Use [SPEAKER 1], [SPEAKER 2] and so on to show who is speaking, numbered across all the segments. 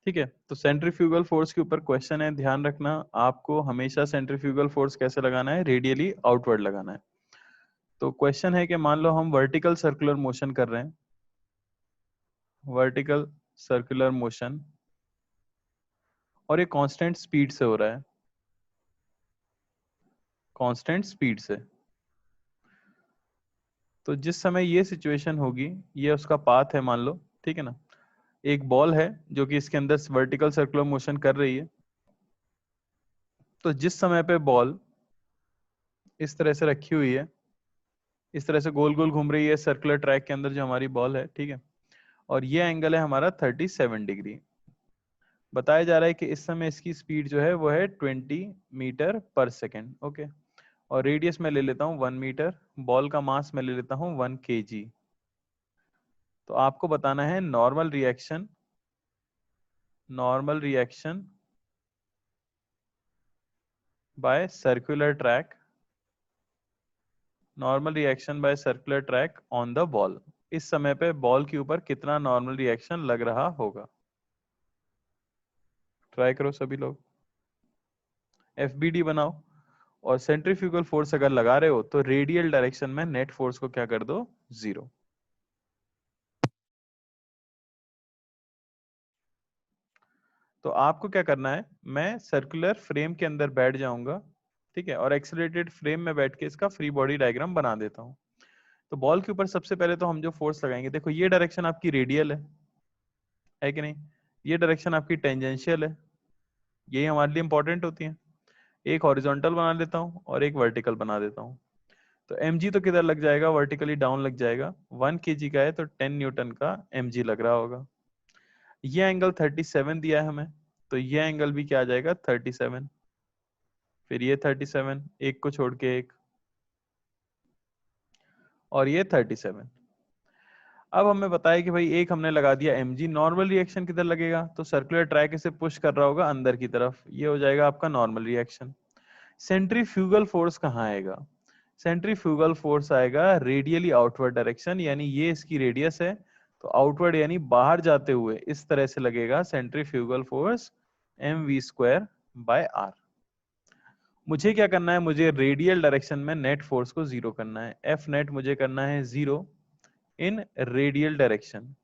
[SPEAKER 1] ठीक है, तो सेंट्रीफ्यूगल फोर्स के ऊपर क्वेश्चन है, ध्यान रखना आपको हमेशा सेंट्रीफ्यूगल फोर्स कैसे लगाना है, रेडियली आउटवर्ड लगाना है। तो क्वेश्चन है कि मान लो हम वर्टिकल सर्कुलर मोशन कर रहे हैं, वर्टिकल सर्कुलर मोशन, और ये कांस्टेंट स्पीड से हो रहा है, कांस्टेंट स्पीड से। तो जिस समय ये सिचुएशन होगी, ये उसका पाथ है मान लो, ठीक है ना, एक बॉल है जो कि इसके अंदर वर्टिकल सर्कुलर मोशन कर रही है। तो जिस समय पे बॉल इस तरह से रखी हुई है, इस तरह से गोल गोल घूम रही है सर्कुलर ट्रैक के अंदर जो हमारी बॉल है, ठीक है, और ये एंगल है हमारा 37 डिग्री। बताया जा रहा है कि इस समय इसकी स्पीड जो है वो है 20 मीटर पर सेकेंड। ओके, और रेडियस में ले लेता हूँ 1 मीटर, बॉल का मास में ले लेता हूँ 1 kg। तो आपको बताना है normal reaction, normal reaction by circular track, normal reaction by circular track on the ball. इस समय पे बॉल के ऊपर कितना नॉर्मल रिएक्शन लग रहा होगा। ट्राई करो सभी लोग, एफबीडी बनाओ, और सेंट्रीफ्यूगल फोर्स अगर लगा रहे हो तो रेडियल डायरेक्शन में नेट फोर्स को क्या कर दो, 0। तो आपको क्या करना है, मैं सर्कुलर फ्रेम के अंदर बैठ जाऊंगा, ठीक है, और एक्सीलरेटेड फ्रेम में बैठ के इसका फ्री बॉडी डायग्राम बना देता हूं। तो बॉल के ऊपर सबसे पहले तो हम जो फोर्स लगाएंगे, देखो ये डायरेक्शन आपकी रेडियल है कि नहीं, ये डायरेक्शन आपकी टेंजेंशियल है, यही हमारे लिए इंपॉर्टेंट होती है। एक हॉरिजॉन्टल बना लेता हूँ और एक वर्टिकल बना देता हूँ। तो mg तो किधर लग जाएगा, वर्टिकली डाउन लग जाएगा, 1 kg का है तो 10 न्यूटन का mg लग रहा होगा। ये एंगल 37 दिया है हमें, तो ये एंगल भी क्या आ जाएगा, 37। फिर ये 37, एक को छोड़ के एक, और ये 37। अब हमें बताया कि भाई एक हमने लगा दिया mg, नॉर्मल रिएक्शन किधर लगेगा, तो सर्कुलर ट्रैक इसे पुश कर रहा होगा अंदर की तरफ, ये हो जाएगा आपका नॉर्मल रिएक्शन। सेंट्रीफ्यूगल फोर्स कहाँ आएगा, सेंट्रीफ्यूगल फोर्स आएगा रेडियली आउटवर्ड डायरेक्शन, यानी ये इसकी रेडियस है, तो आउटवर्ड यानी बाहर जाते हुए इस तरह से लगेगा सेंट्रीफ्यूगल फोर्स mv²/r। मुझे क्या करना है, मुझे रेडियल डायरेक्शन में नेट फोर्स को 0 करना है, एफ नेट मुझे करना है 0 इन रेडियल डायरेक्शन,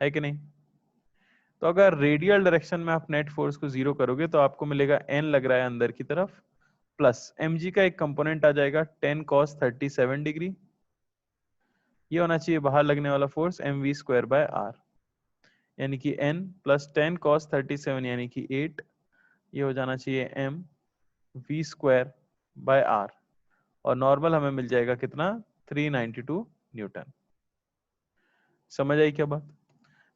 [SPEAKER 1] है कि नहीं। तो अगर रेडियल डायरेक्शन में आप नेट फोर्स को 0 करोगे तो आपको मिलेगा n लग रहा है अंदर की तरफ, प्लस mg का एक कंपोनेंट आ जाएगा 10 cos 37 डिग्री, ये होना चाहिए बाहर लगने वाला फोर्स mv²/r, यानी कि n प्लस 10 cos 37 यानी कि 8, ये हो जाना चाहिए mv²/r, और नॉर्मल हमें मिल जाएगा कितना, 392 न्यूटन। समझ आई क्या बात।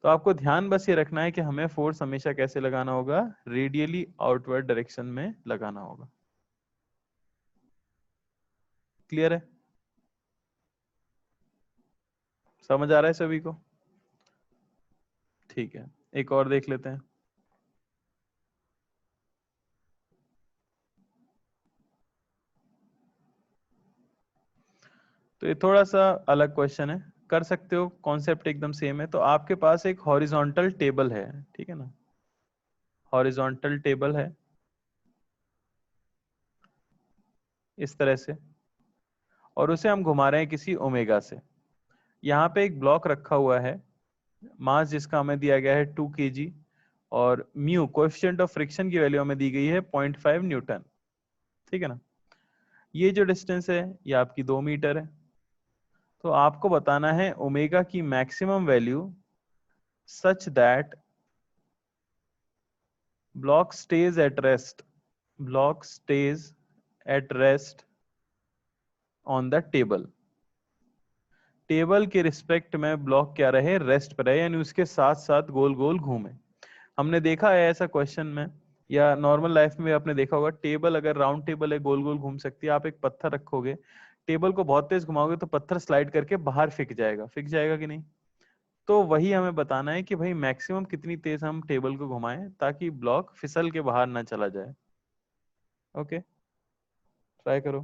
[SPEAKER 1] तो आपको ध्यान बस ये रखना है कि हमें फोर्स हमेशा कैसे लगाना होगा, रेडियली आउटवर्ड डायरेक्शन में लगाना होगा। क्लियर है, समझ आ रहा है सभी को। ठीक है, एक और देख लेते हैं। तो ये थोड़ा सा अलग क्वेश्चन है, कर सकते हो, कॉन्सेप्ट एकदम सेम है। तो आपके पास एक हॉरिजॉन्टल टेबल है, ठीक है ना, हॉरिजॉन्टल टेबल है इस तरह से, और उसे हम घुमा रहे हैं किसी ओमेगा से। यहाँ पे एक ब्लॉक रखा हुआ है, मास जिसका हमें दिया गया है 2 kg, और म्यू कोएफिशिएंट ऑफ फ्रिक्शन की वैल्यू हमें दी गई है 0.5 न्यूटन, ठीक है ना। ये जो डिस्टेंस है ये आपकी 2 मीटर है। तो आपको बताना है ओमेगा की maximum value such that block stays at rest, block stays at rest on the table, table के रिस्पेक्ट में ब्लॉक क्या रहे, रेस्ट पर रहे, यानी उसके साथ साथ गोल गोल घूमे। हमने देखा है ऐसा क्वेश्चन में, या नॉर्मल लाइफ में आपने देखा होगा, टेबल अगर राउंड टेबल है गोल गोल घूम सकती है, आप एक पत्थर रखोगे, टेबल को बहुत तेज घुमाओगे तो पत्थर स्लाइड करके बाहर फेंक जाएगा कि नहीं। तो वही हमें बताना है कि भाई मैक्सिमम कितनी तेज हम टेबल को घुमाएं ताकि ब्लॉक फिसल के बाहर ना चला जाए। ओके, ट्राई करो।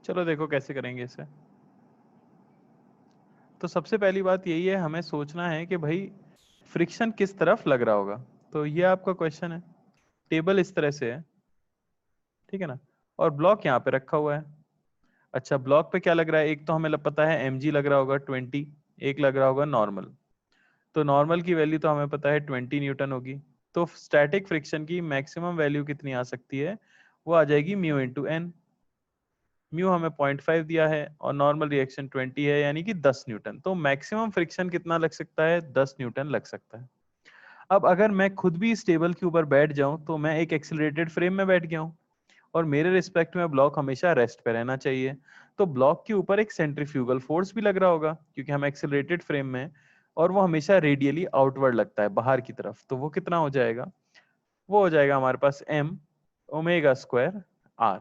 [SPEAKER 1] चलो देखो कैसे करेंगे इसे। तो सबसे पहली बात यही है, हमें सोचना है कि भाई फ्रिक्शन किस तरफ लग रहा होगा। तो ये आपका क्वेश्चन है, टेबल इस तरह से है, ठीक है ना, और ब्लॉक यहाँ पे रखा हुआ है। अच्छा, ब्लॉक पे क्या लग रहा है, एक तो हमें पता है mg लग रहा होगा 20, एक लग रहा होगा नॉर्मल। तो नॉर्मल की वैल्यू तो हमें पता है 20 न्यूटन होगी। तो स्टैटिक फ्रिक्शन की मैक्सिमम वैल्यू कितनी आ सकती है, वो आ जाएगी म्यू इंटू एन। म्यू हमें 0.5 दिया है और नॉर्मल रिएक्शन 20 है, यानी कि 10 न्यूटन। तो मैक्सिमम फ्रिक्शन कितना लग सकता है, 10 न्यूटन लग सकता है। अब अगर मैं खुद भी इस टेबल के ऊपर बैठ जाऊं, तो मैं एक एक्सिलरेटेड फ्रेम में बैठ गया हूं और मेरे रिस्पेक्ट में ब्लॉक हमेशा रेस्ट पे रहना चाहिए। तो ब्लॉक के ऊपर एक सेंट्रीफ्यूगल फोर्स भी लग रहा होगा, क्योंकि हम एक्सिलरेटेड फ्रेम में हैं, और वो हमेशा रेडियली आउटवर्ड लगता है, बाहर की तरफ। तो वो कितना हो जाएगा, वो हो जाएगा हमारे पास m ओमेगा स्क्वायर r।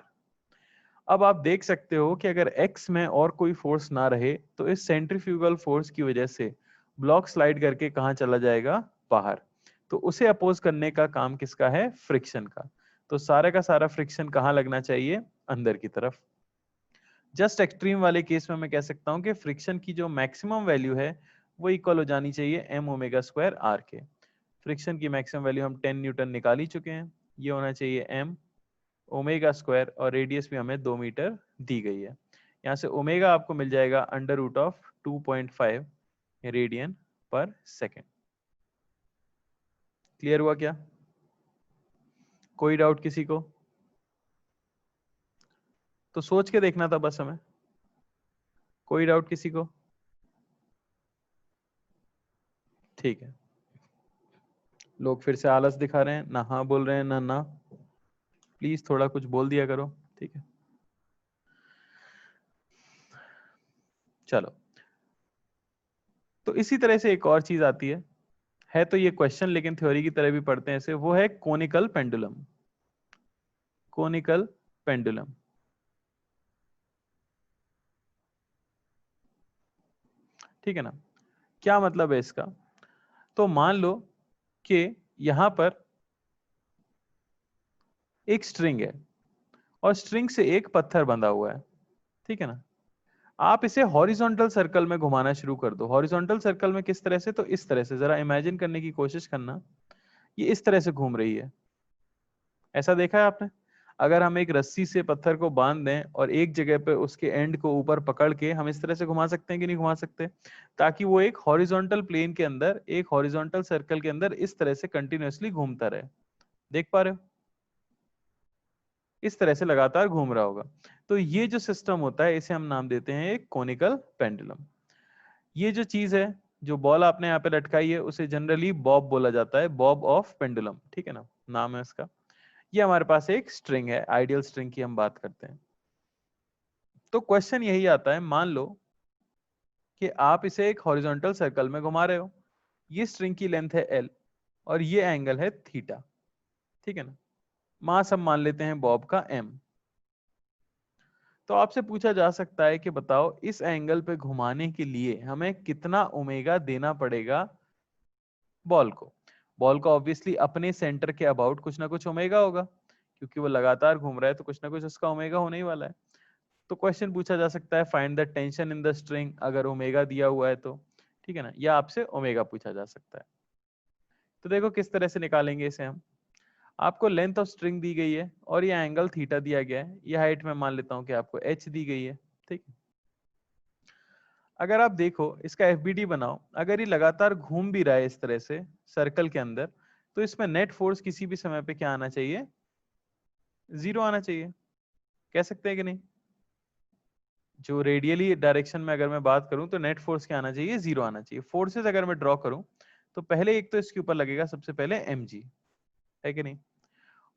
[SPEAKER 1] अब आप देख सकते हो कि अगर x में और कोई फोर्स ना रहे, तो इस सेंट्रीफ्यूगल फोर्स की वजह से ब्लॉक स्लाइड करके कहाँ चला जाएगा, बाहर। तो उसे अपोज करने का काम किसका है, फ्रिक्शन का। तो सारे का सारा फ्रिक्शन कहाँ लगना चाहिए, अंदर की तरफ। जस्ट एक्सट्रीम वाले केस में मैं कह सकता हूं कि फ्रिक्शन की जो मैक्सिमम वैल्यू है वो इक्वल हो जानी चाहिए m ओमेगा स्क्वायर r के। फ्रिक्शन की मैक्सिमम वैल्यू हम 10 न्यूटन निकाल ही चुके हैं। ये होना चाहिए m ओमेगा स्क्वायर, और रेडियस भी हमें 2 मीटर दी गई है। यहाँ से ओमेगा आपको मिल जाएगा अंडर रूट ऑफ 2.5 रेडियन पर सेकेंड। क्लियर हुआ क्या, कोई डाउट किसी को? तो सोच के देखना था बस हमें। कोई डाउट किसी को? ठीक है, लोग फिर से आलस दिखा रहे हैं, ना हाँ बोल रहे हैं ना ना। प्लीज थोड़ा कुछ बोल दिया करो, ठीक है। चलो, तो इसी तरह से एक और चीज आती है तो ये क्वेश्चन लेकिन थ्योरी की तरह भी पढ़ते हैं इसे, वो है कोनिकल पेंडुलम। कोनिकल पेंडुलम, ठीक है ना। क्या मतलब है इसका, तो मान लो कि यहां पर एक स्ट्रिंग है और स्ट्रिंग से एक पत्थर बंधा हुआ है, ठीक है ना। आप इसे हॉरिजॉन्टल सर्कल में घुमाना शुरू कर दो। हॉरिजॉन्टल सर्कल में किस तरह से, तो इस तरह से, जरा इमेजिन करने की कोशिश करना। ये इस तरह से घूम रही है, ऐसा देखा है आपने? अगर हम एक रस्सी से पत्थर को बांध दें और एक जगह पे उसके एंड को ऊपर पकड़ के हम इस तरह से घुमा सकते हैं कि नहीं घुमा सकते, ताकि वो एक हॉरिजॉन्टल प्लेन के अंदर, एक हॉरिजॉन्टल सर्कल के अंदर इस तरह से कंटिन्यूअसली घूमता रहे। देख पा रहे हो, इस तरह से लगातार घूम रहा होगा। तो ये जो सिस्टम होता है इसे हम नाम देते हैं एक कोनिकल पेंडुलम। ये जो चीज है, जो बॉल आपने यहाँ पे लटकाई है, उसे जनरली बॉब बोला जाता है, बॉब ऑफ पेंडुलम, ठीक है ना, नाम है इसका। ये हमारे पास एक स्ट्रिंग है, आइडियल स्ट्रिंग की हम बात करते हैं। तो क्वेश्चन यही आता है, मान लो कि आप इसे एक हॉरिजॉन्टल सर्कल में घुमा रहे हो। ये स्ट्रिंग की लेंथ है l और ये एंगल है थीटा, ठीक है ना। मास हम मान लेते हैं बॉब का m। तो आपसे पूछा जा सकता है कि बताओ इस एंगल पे घुमाने के लिए हमें कितना ओमेगा देना पड़ेगा बॉल को। बॉल को ऑब्वियसली अपने सेंटर के अबाउट कुछ ना कुछ ओमेगा होगा, क्योंकि वो लगातार घूम रहा है, तो कुछ ना कुछ उसका ओमेगा होने ही वाला है। तो क्वेश्चन पूछा जा सकता है find the tension in the string, अगर ओमेगा दिया हुआ है तो, ठीक है ना, या आपसे ओमेगा पूछा जा सकता है। तो देखो किस तरह से निकालेंगे इसे हम। आपको लेंथ ऑफ स्ट्रिंग दी गई है और ये एंगल थीटा दिया गया है, ये हाइट में मान लेता हूं कि आपको h दी गई है, ठीक है। अगर आप देखो इसका एफबीडी बनाओ, अगर ये लगातार घूम भी रहा है इस तरह से सर्कल के अंदर, तो इसमें नेट फोर्स किसी भी समय पे क्या आना चाहिए, 0 आना चाहिए। कह सकते हैं कि नहीं? जो रेडियली डायरेक्शन में अगर मैं बात करूं तो नेट फोर्स क्या आना चाहिए, 0 आना चाहिए। फोर्सेस अगर मैं ड्रॉ करूं तो पहले एक तो इसके ऊपर लगेगा सबसे पहले mg, है कि नहीं,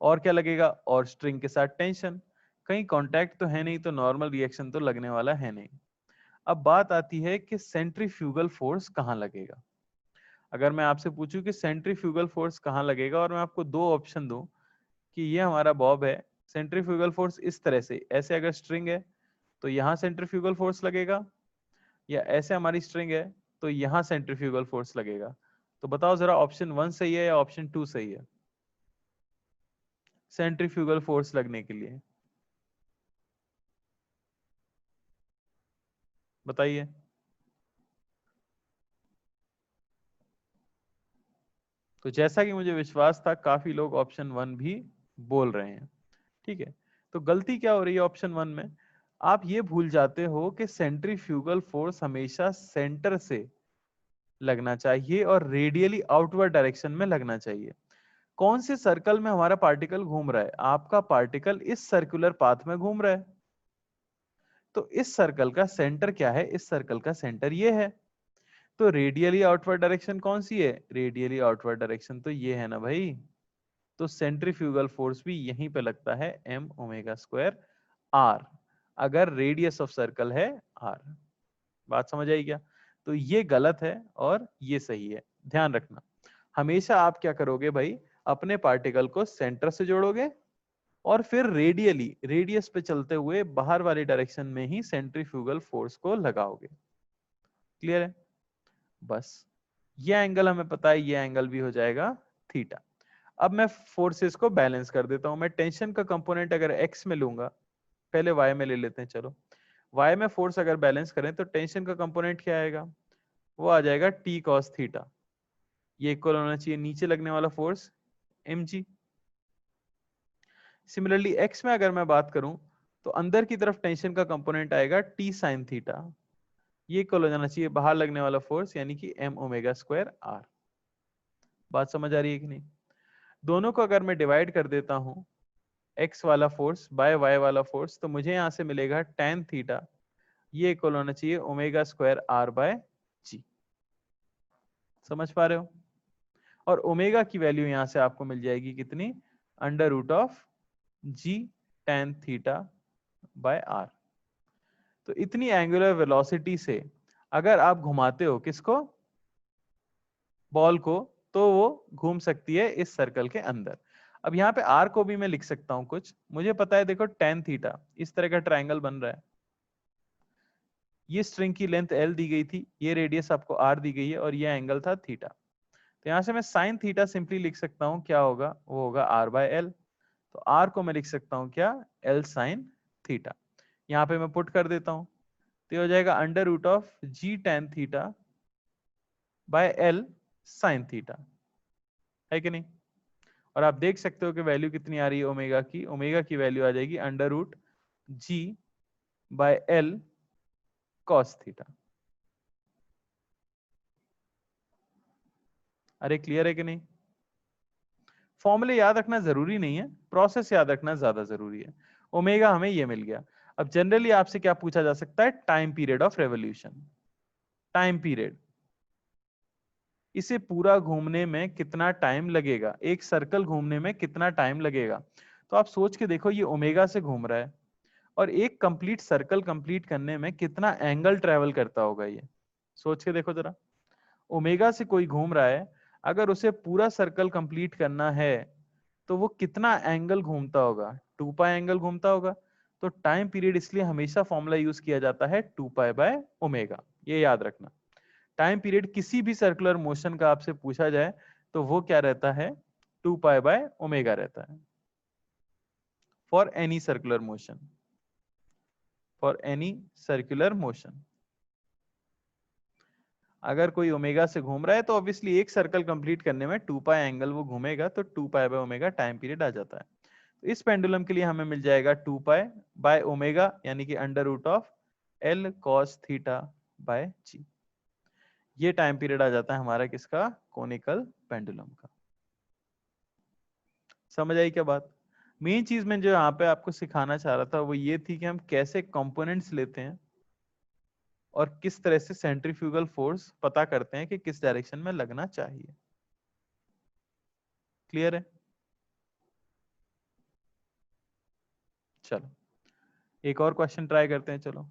[SPEAKER 1] और क्या लगेगा, और स्ट्रिंग के साथ टेंशन। कहीं कांटेक्ट तो है नहीं, तो नॉर्मल रिएक्शन तो लगने वाला है नहीं। अब बात आती है कि सेंट्रीफ्यूगल फोर्स कहाँ लगेगा। अगर मैं आपसे पूछूं कि सेंट्रीफ्यूगल फोर्स कहाँ लगेगा, और मैं आपको दो ऑप्शन दूं कि ये हमारा बॉब है, सेंट्रीफ्यूगल फोर्स इस तरह से, ऐसे अगर स्ट्रिंग है तो यहाँ सेंट्रीफ्यूगल फोर्स लगेगा, या ऐसे हमारी स्ट्रिंग है तो यहाँ सेंट्रीफ्यूगल फोर्स लगेगा। तो बताओ जरा, ऑप्शन 1 सही है या ऑप्शन 2 सही है सेंट्रीफ्यूगल फोर्स लगने के लिए? बताइए। तो जैसा कि मुझे विश्वास था, काफी लोग ऑप्शन 1 भी बोल रहे हैं। ठीक है, तो गलती क्या हो रही है ऑप्शन 1 में? आप ये भूल जाते हो कि सेंट्रीफ्यूगल फोर्स हमेशा सेंटर से लगना चाहिए और रेडियली आउटवर्ड डायरेक्शन में लगना चाहिए। कौन से सर्कल में हमारा पार्टिकल घूम रहा है? आपका पार्टिकल इस सर्कुलर पाथ में घूम रहा है। तो इस सर्कल का सेंटर क्या है? इस सर्कल का सेंटर ये है। तो रेडियली आउटवर्ड डायरेक्शन कौन सी है? रेडियली आउटवर्ड डायरेक्शन तो ये है ना भाई। तो सेंट्रीफ्यूगल फोर्स भी यहीं पे लगता है, m ओमेगा स्क्वायर r, अगर रेडियस ऑफ सर्कल है r। बात समझ आई क्या? तो ये गलत है और ये सही है, ध्यान रखना। हमेशा आप क्या करोगे भाई, अपने पार्टिकल को सेंटर से जोड़ोगे और फिर रेडियली, रेडियस पे चलते हुए बाहर वाली डायरेक्शन में ही सेंट्रीफ्यूगल फोर्स को लगाओगे। क्लियर है? बस ये एंगल हमें पता है, ये एंगल भी हो जाएगा थीटा। अब मैं फोर्सेस को बैलेंस कर देता हूं। मैं टेंशन का कंपोनेंट अगर x में लूंगा, पहले y में ले लेते हैं, चलो y में फोर्स अगर बैलेंस करें तो टेंशन का कंपोनेंट क्या आएगा? वो आ जाएगा t cos थीटा। ये इक्वल होना चाहिए नीचे लगने वाला फोर्स mg। सिमिलरली x में अगर मैं बात करूं तो अंदर की तरफ टेंशन का कंपोनेंट आएगा t sin थीटा। ये इक्वल हो जाना चाहिए बाहर लगने वाला फोर्स यानी कि m ओमेगा स्क्वायर r। बात समझ आ रही है कि नहीं? दोनों को अगर मैं डिवाइड कर देता हूं, x वाला फोर्स बाय y वाला फोर्स, तो मुझे यहां से मिलेगा tan थीटा। ये इक्वल होना चाहिए ओमेगा स्क्वायर r बाय जी। समझ पा रहे हो? और ओमेगा की वैल्यू यहां से आपको मिल जाएगी कितनी? Under root of g tan theta by r। तो इतनी एंगुलर वेलोसिटी से अगर आप घुमाते हो किसको? बॉल को, तो वो घूम सकती है इस सर्कल के अंदर। अब यहाँ पे आर को भी मैं लिख सकता हूं कुछ। मुझे पता है, देखो tan थीटा, इस तरह का ट्रायंगल बन रहा है। ये स्ट्रिंग की लेंथ l दी गई थी, ये रेडियस आपको r दी गई है और ये एंगल था थीटा। तो यहां से मैं साइन थीटा सिंपली लिख सकता हूं, क्या होगा? वो होगा r बाय एल। तो r को मैं लिख सकता हूं क्या? l sine theta. यहाँ पे मैं पुट कर देता हूं, तो ये हो जाएगा under root of g tan theta by l sine theta, है कि नहीं? और आप देख सकते हो कि वैल्यू कितनी आ रही है ओमेगा की? ओमेगा की वैल्यू आ जाएगी under root g by l cos theta. अरे क्लियर है कि नहीं? फॉर्मूले याद रखना जरूरी नहीं है, प्रोसेस याद रखना ज्यादा जरूरी है। ओमेगा हमें ये मिल गया। अब जनरली आपसे क्या पूछा जा सकता है? Time period of revolution. Time period, इसे पूरा घूमने में कितना टाइम लगेगा, एक सर्कल घूमने में कितना टाइम लगेगा? तो आप सोच के देखो, ये ओमेगा से घूम रहा है और एक कंप्लीट सर्कल कंप्लीट करने में कितना एंगल ट्रेवल करता होगा, ये सोच के देखो जरा। ओमेगा से कोई घूम रहा है, अगर उसे पूरा सर्कल कंप्लीट करना है तो वो कितना एंगल घूमता होगा? 2 पाई एंगल घूमता होगा। तो टाइम पीरियड इसलिए हमेशा फॉर्मूला यूज किया जाता है 2 पाई बाय ओमेगा, ये याद रखना। टाइम पीरियड किसी भी सर्कुलर मोशन का आपसे पूछा जाए तो वो क्या रहता है? 2 पाई बाय ओमेगा रहता है, for any circular motion, for any circular motion. अगर कोई ओमेगा से घूम रहा है तो ऑब्वियसली एक सर्कल कंप्लीट करने में 2 पाई एंगल वो घूमेगा, तो 2 pi by omega time period आ जाता है। तो इस पेंडुलम के लिए हमें मिल जाएगा 2 पाई बाय ओमेगा यानी कि under root of L cos theta by g. ये टाइम पीरियड आ जाता है हमारा किसका? कोनिकल पेंडुलम का। समझ आई क्या बात? मेन चीज मैं जो यहाँ पे आपको सिखाना चाह रहा था वो ये थी कि हम कैसे कंपोनेंट्स लेते हैं और किस तरह से सेंट्रीफ्यूगल फोर्स पता करते हैं कि किस डायरेक्शन में लगना चाहिए। क्लियर है? चलो एक और क्वेश्चन ट्राई करते हैं, चलो।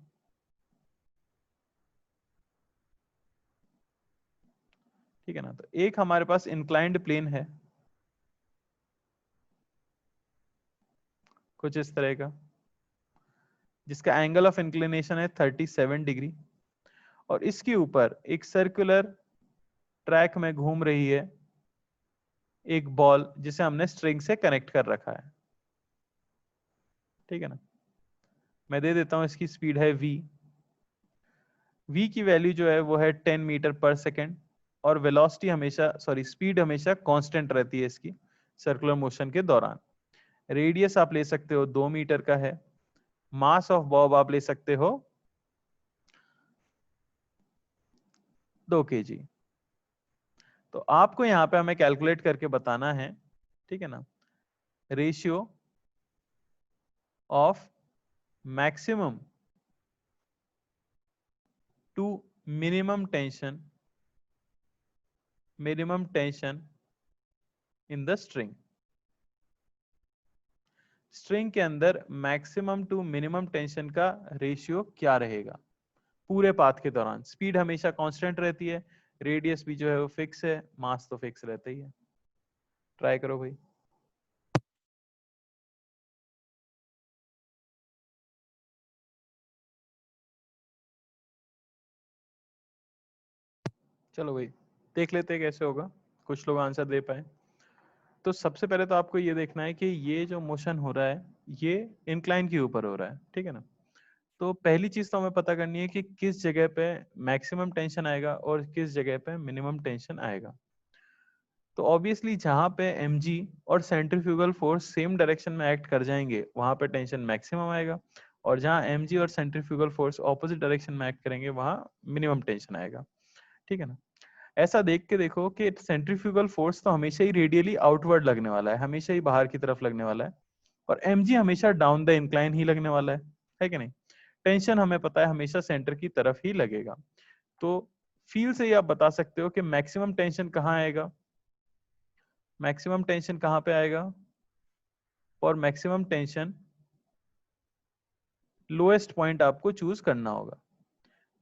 [SPEAKER 1] ठीक है ना? तो एक हमारे पास इंक्लाइंड प्लेन है कुछ इस तरह का, जिसका एंगल ऑफ इंक्लिनेशन है 37 डिग्री, और इसके ऊपर एक सर्कुलर ट्रैक में घूम रही है एक बॉल जिसे हमने स्ट्रिंग से कनेक्ट कर रखा है। ठीक है ना? मैं दे देता हूं, इसकी स्पीड है v। v की वैल्यू जो है वो है 10 मीटर पर सेकेंड, और वेलोसिटी हमेशा स्पीड हमेशा कांस्टेंट रहती है इसकी सर्कुलर मोशन के दौरान। रेडियस आप ले सकते हो 2 मीटर का है। मास ऑफ बॉब आप ले सकते हो 2 kg। तो आपको यहाँ पे हमें कैलकुलेट करके बताना है, ठीक है ना, ratio of maximum to minimum tension in the string. String के अंदर मैक्सिमम टू मिनिमम टेंशन का रेशियो क्या रहेगा पूरे पाथ के दौरान। स्पीड हमेशा कांस्टेंट रहती है, रेडियस भी जो है वो फिक्स है, मास तो फिक्स रहता ही है। ट्राई करो भाई। चलो भाई देख लेते हैं कैसे होगा, कुछ लोग आंसर दे पाए। तो सबसे पहले तो आपको ये देखना है कि ये जो मोशन हो रहा है ये इंक्लाइन के ऊपर हो रहा है, ठीक है ना। तो पहली चीज तो हमें पता करनी है कि किस जगह पे मैक्सिमम टेंशन आएगा और किस जगह पे मिनिमम टेंशन आएगा। तो ऑब्वियसली जहां पे mg और सेंट्रीफ्यूगल फोर्स सेम डायरेक्शन में एक्ट कर जाएंगे वहां पे टेंशन मैक्सिमम आएगा, और जहां mg और सेंट्रीफ्यूगल फोर्स ऑपोजिट डायरेक्शन में एक्ट करेंगे वहां मिनिमम टेंशन आएगा, ठीक है ना। ऐसा देख के देखो कि सेंट्रीफ्यूगल फोर्स तो हमेशा ही रेडियली आउटवर्ड लगने वाला है, हमेशा ही बाहर की तरफ लगने वाला है, और mg हमेशा डाउन द इंक्लाइन ही लगने वाला है कि नहीं। टेंशन हमें पता है हमेशा सेंटर की तरफ ही लगेगा। तो फील से ही आप बता सकते हो कि मैक्सिमम टेंशन कहाँ आएगा। मैक्सिमम टेंशन कहाँ पे आएगा? और मैक्सिमम टेंशन लोएस्ट पॉइंट आपको चूज करना होगा।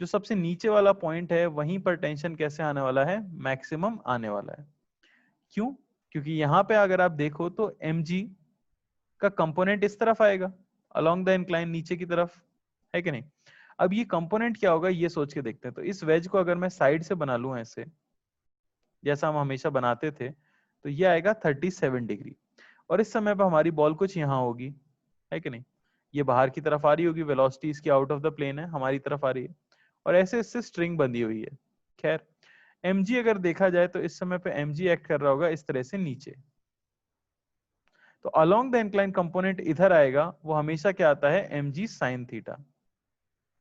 [SPEAKER 1] जो सबसे नीचे वाला पॉइंट है वहीं पर टेंशन कैसे आने वाला है? मैक्सिमम आने वाला है। क्यों? क्योंकि यहाँ पे अगर आप देखो तो mg का कंपोनेंट इस तरफ आएगा अलोंग द इंक्लाइन, नीचे की तरफ, है कि नहीं। अब ये कंपोनेंट क्या होगा ये सोच के देखते हैं। तो इस वेज को अगर मैं साइड से बना लूं ऐसे जैसा हम हमेशा बनाते थे, तो ये आएगा 37 डिग्री, और इस समय पर हमारी बॉल कुछ यहाँ होगी, है कि नहीं। ये बाहर की तरफ आ रही होगी, वेलोसिटी इसकी आउट ऑफ द प्लेन है, हमारी तरफ आ रही है, और ऐसे इससे स्ट्रिंग बंधी हुई है। खैर mg अगर देखा जाए तो इस समय पे mg एक्ट कर रहा होगा इस तरह से नीचे। तो अलोंग द इंक्लाइन कंपोनेंट इधर आएगा, वो हमेशा क्या आता है? mg sine theta.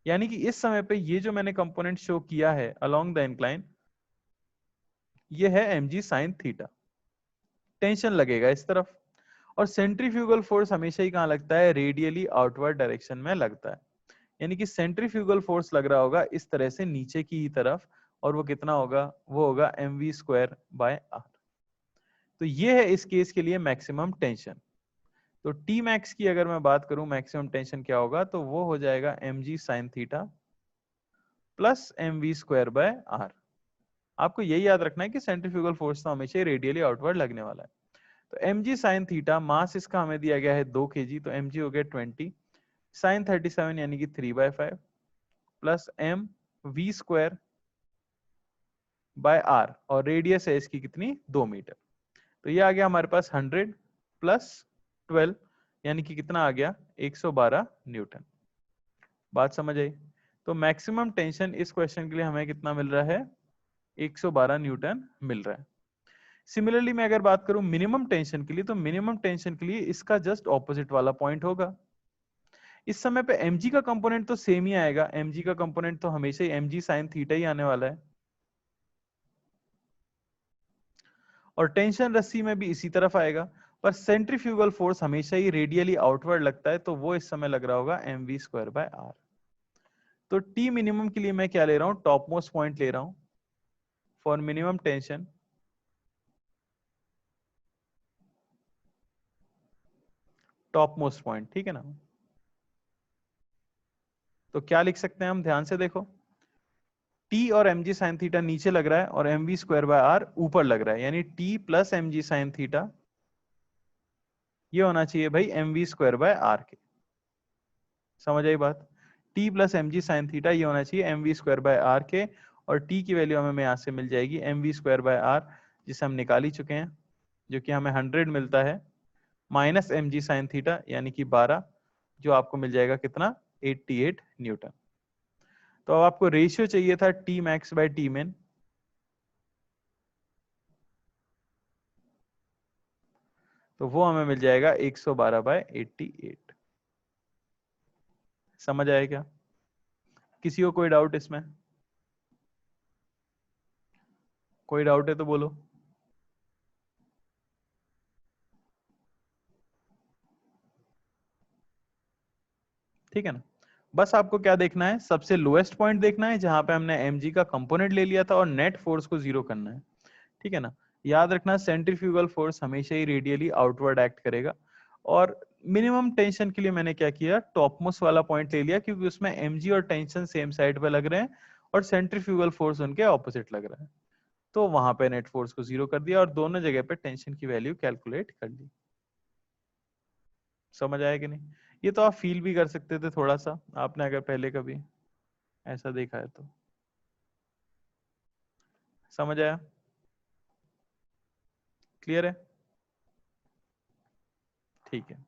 [SPEAKER 1] यानी कि इस समय पे ये जो मैंने कंपोनेंट शो किया है अलोंग द इंक्लाइन, ये है mg साइन थीटा। टेंशन लगेगा इस तरफ, और सेंट्रीफ्यूगल फोर्स हमेशा ही कहां लगता है? रेडियली आउटवर्ड डायरेक्शन में लगता है। यानी कि सेंट्रीफ्यूगल फोर्स लग रहा होगा इस तरह से नीचे की ही तरफ, और वो कितना होगा? वो होगा mv स्क्वायर बाय r। तो ये है इस केस के लिए मैक्सिमम टेंशन। तो टी मैक्स की अगर मैं बात करूं मैक्सिमम टेंशन क्या होगा, तो वो हो जाएगा mg sine theta plus mv square by r। आपको यही याद रखना है कि सेंट्रीफ्यूगल फोर्स तो हमेशा रेडियली आउटवर्ड लगने वाला है। तो mg साइन थीटा, मास इसका हमें दिया गया है 2 kg, तो mg हो गया 20 साइन 37 यानी कि 3/5 plus m v square by r, और रेडियस है इसकी कितनी? 2 मीटर। तो ये आ गया हमारे पास 100 प्लस 12 यानी कि कितना आ गया? 112 न्यूटन। बात समझ आई? तो मैक्सिमम टेंशन इस क्वेश्चन के लिए हमें कितना मिल रहा है? 112 न्यूटन मिल रहा है। सिमिलरली मैं अगर बात करूं मिनिमम टेंशन के लिए, तो मिनिमम टेंशन के लिए इसका जस्ट ऑपोजिट वाला पॉइंट होगा। इस समय पे mg का कंपोनेंट तो सेम ही आएगा, mg का कंपोनेंट तो हमेशा ही mg साइन थीटा ही आने वाला है, और टेंशन रस्सी में भी इसी तरफ आएगा, पर सेंट्रीफ्यूगल फोर्स हमेशा ही रेडियली आउटवर्ड लगता है, तो वो इस समय लग रहा होगा mv स्क्वायर बाय r। तो टी मिनिमम के लिए मैं क्या ले रहा हूं? टॉप मोस्ट पॉइंट ले रहा हूं for minimum tension, top most point, ठीक है ना। तो क्या लिख सकते हैं हम? ध्यान से देखो, t और mg साइन थीटा नीचे लग रहा है, और mv स्क्वायर बाय r ऊपर लग रहा है, यानी t plus mg sine theta ये होना चाहिए भाई mv स्क्वायर बाय r के। समझ आई बात? t plus mg sine theta ये होना चाहिए mv स्क्वायर बाय r के, और t की वैल्यू हमें यहाँ से मिल जाएगी mv स्क्वायर बाय r, जिसे हम निकाल ही चुके हैं, जो कि हमें 100 मिलता है, माइनस mg साइन थीटा यानी कि 12, जो आपको मिल जाएगा कितना? 88 न्यूटन। तो अब आपको रेशियो चाहिए था टी मैक्स बाय टी मिन, तो वो हमें मिल जाएगा 112/88। समझ आया क्या? किसी को कोई डाउट इसमें? कोई डाउट है तो बोलो। ठीक है ना? बस आपको क्या देखना है, सबसे लोएस्ट पॉइंट देखना है जहां पे हमने mg का कंपोनेंट ले लिया था, और नेट फोर्स को जीरो करना है। ठीक है ना? याद रखना सेंट्रीफ्यूगल फोर्स हमेशा ही रेडियली आउटवर्ड एक्ट करेगा, और मिनिमम टेंशन के लिए मैंने क्या किया, टॉप मोस्ट वाला पॉइंट ले लिया, क्योंकि उसमें mg और टेंशन सेम साइड पे लग रहे हैं और सेंट्रीफ्यूगल फोर्स उनके ऑपोजिट लग रहा है, तो वहां पे नेट फोर्स को जीरो कर दिया और दोनों जगह पे टेंशन की वैल्यू कैलकुलेट कर ली। समझ आया कि नहीं? ये तो आप फील भी कर सकते थे थोड़ा सा, आपने अगर पहले कभी ऐसा देखा है तो। समझ आया? क्लियर है? ठीक है।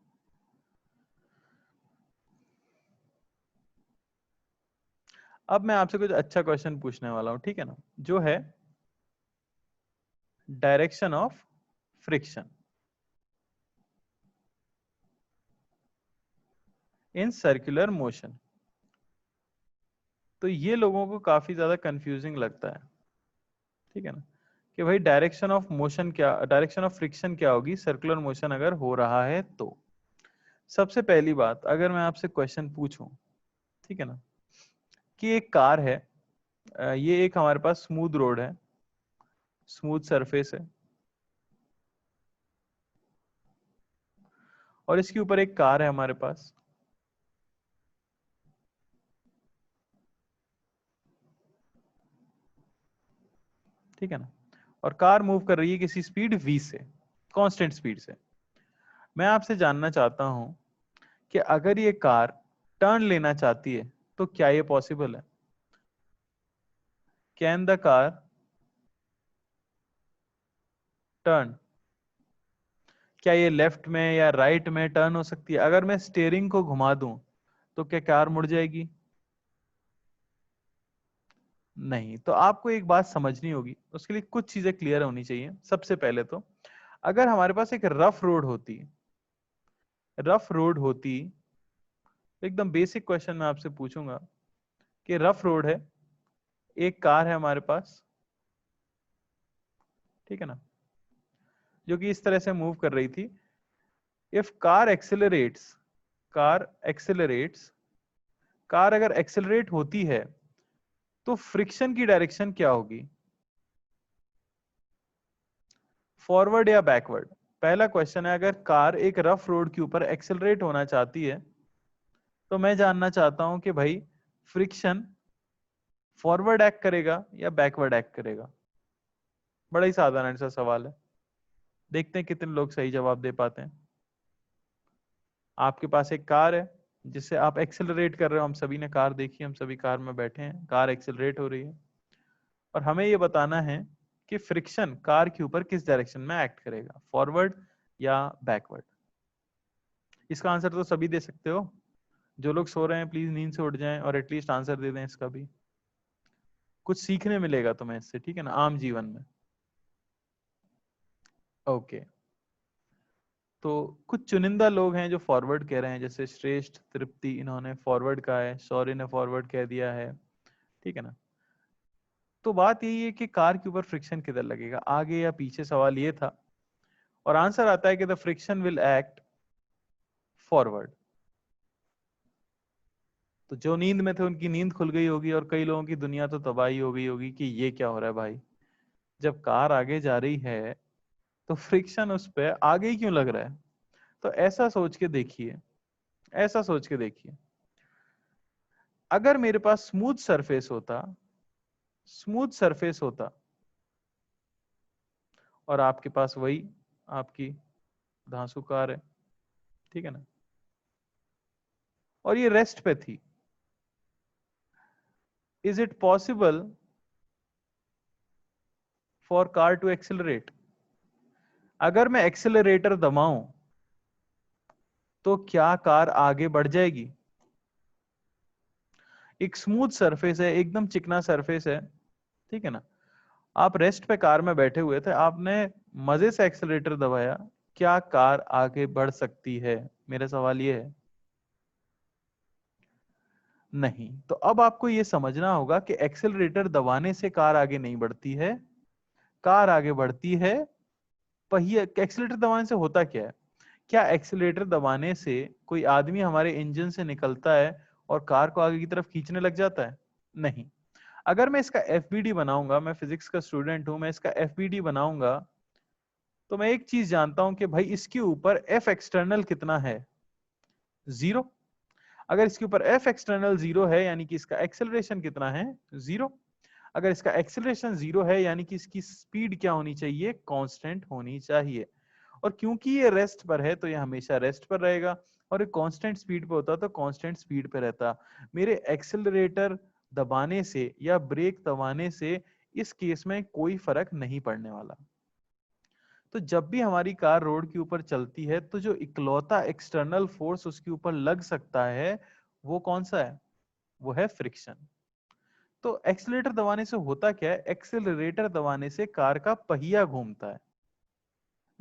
[SPEAKER 1] अब मैं आपसे कुछ अच्छा क्वेश्चन पूछने वाला हूं, ठीक है ना, जो है direction of friction in circular motion. तो ये लोगों को काफी ज्यादा कंफ्यूजिंग लगता है, ठीक है ना, कि भाई डायरेक्शन ऑफ मोशन क्या, डायरेक्शन ऑफ फ्रिक्शन क्या होगी सर्कुलर मोशन अगर हो रहा है तो। सबसे पहली बात, अगर मैं आपसे क्वेश्चन पूछूं, ठीक है ना, कि एक कार है, ये एक हमारे पास स्मूथ रोड है, स्मूथ सरफेस है, और इसके ऊपर एक कार है हमारे पास, ठीक है ना, और कार मूव कर रही है किसी स्पीड v से, कांस्टेंट स्पीड से। मैं आपसे जानना चाहता हूं कि अगर ये कार टर्न लेना चाहती है तो क्या ये पॉसिबल है? Can the car turn? क्या ये लेफ्ट में या राइट में टर्न हो सकती है? अगर मैं स्टीयरिंग को घुमा दूं तो क्या कार मुड़ जाएगी? नहीं। तो आपको एक बात समझनी होगी, उसके लिए कुछ चीजें क्लियर होनी चाहिए। सबसे पहले तो अगर हमारे पास एक रफ रोड होती, रफ रोड होती, एकदम बेसिक क्वेश्चन मैं आपसे पूछूंगा कि रफ रोड है, एक कार है हमारे पास, ठीक है ना, जो कि इस तरह से मूव कर रही थी। If car accelerates, car accelerates, car अगर एक्सेलरेट होती है तो फ्रिक्शन की डायरेक्शन क्या होगी, फॉरवर्ड या बैकवर्ड? पहला क्वेश्चन है, अगर कार एक रफ रोड के ऊपर एक्सेलरेट होना चाहती है तो मैं जानना चाहता हूं कि भाई फ्रिक्शन फॉरवर्ड एक्ट करेगा या बैकवर्ड एक्ट करेगा। बड़ा ही साधारण सा सवाल है, देखते हैं कितने लोग सही जवाब दे पाते हैं। आपके पास एक कार है जिसे आप एक्सेलरेट कर रहे हो, हम सभी ने कार देखी, हम सभी कार में बैठे हैं, कार एक्सेलरेट हो रही है, और हमें ये बताना है कि फ्रिक्शन कार के ऊपर किस डायरेक्शन में एक्ट करेगा, फॉरवर्ड या बैकवर्ड। इसका आंसर तो सभी दे सकते हो। जो लोग सो रहे हैं प्लीज नींद से उठ जाएं और एटलीस्ट आंसर दे दें इसका भी, कुछ सीखने मिलेगा तुम्हें इससे, ठीक है ना, आम जीवन में। ओके। तो कुछ चुनिंदा लोग हैं जो फॉरवर्ड कह रहे हैं, जैसे श्रेष्ठ, तृप्ति, इन्होंने फॉरवर्ड कहा है, शौर्य ने फॉरवर्ड कह दिया है, ठीक है ना। तो बात यही है कि कार के ऊपर फ्रिक्शन किधर लगेगा, आगे या पीछे, सवाल ये था, और आंसर आता है कि the friction will act forward. तो जो नींद में थे उनकी नींद खुल गई होगी, और कई लोगों की दुनिया तो तबाही हो गई होगी कि ये क्या हो रहा है भाई, जब कार आगे जा रही है तो फ्रिक्शन उस पर आगे ही क्यों लग रहा है। तो ऐसा सोच के देखिए, ऐसा सोच के देखिए, अगर मेरे पास स्मूथ सरफेस होता, स्मूथ सरफेस होता, और आपके पास वही आपकी धांसू कार है, ठीक है ना, और ये रेस्ट पे थी, is it possible for car to accelerate? अगर मैं एक्सेलरेटर दबाऊं तो क्या कार आगे बढ़ जाएगी? एक स्मूथ सरफेस है, एकदम चिकना सरफेस है, ठीक है ना। आप रेस्ट पे कार में बैठे हुए थे, आपने मजे से एक्सेलरेटर दबाया, क्या कार आगे बढ़ सकती है? मेरा सवाल ये है। नहीं। तो अब आपको ये समझना होगा कि एक्सेलरेटर दबाने से कार आगे नहीं बढ़ती है, कार आगे बढ़ती है पहिए। एक्सेलरेटर दबाने से होता क्या है? क्या एक्सेलरेटर दबाने से कोई आदमी हमारे इंजन से निकलता है और कार को आगे की तरफ खींचने लग जाता है? नहीं। अगर मैं इसका एफबीडी बनाऊंगा, मैं फिजिक्स का स्टूडेंट हूं, मैं इसका एफबीडी बनाऊंगा, तो मैं एक चीज जानता हूं कि भाई इसके ऊपर एफ एक्सटर्नल कितना है? 0। अगर इसके ऊपर एफ एक्सटर्नल 0 है, यानी कि इसका एक्सेलरेशन कितना है? 0। अगर इसका एक्सेलरेशन 0 है, यानी कि इसकी स्पीड क्या होनी चाहिए? कांस्टेंट होनी चाहिए। और क्योंकि ये रेस्ट पर है, तो ये हमेशा रेस्ट पर रहेगा, और ये कांस्टेंट स्पीड पे होता तो कांस्टेंट स्पीड पे रहता। मेरे एक्सेलरेटर दबाने से या ब्रेक दबाने से इस केस में कोई फर्क नहीं पड़ने वाला। तो जब भी हमारी कार रोड के ऊपर चलती है, तो जो इकलौता एक्सटर्नल फोर्स उसके ऊपर लग सकता है, वो कौन सा है? वो है फ्रिक्शन। तो एक्सेलरेटर दबाने से होता क्या है? एक्सेलरेटर दबाने से कार का पहिया घूमता है,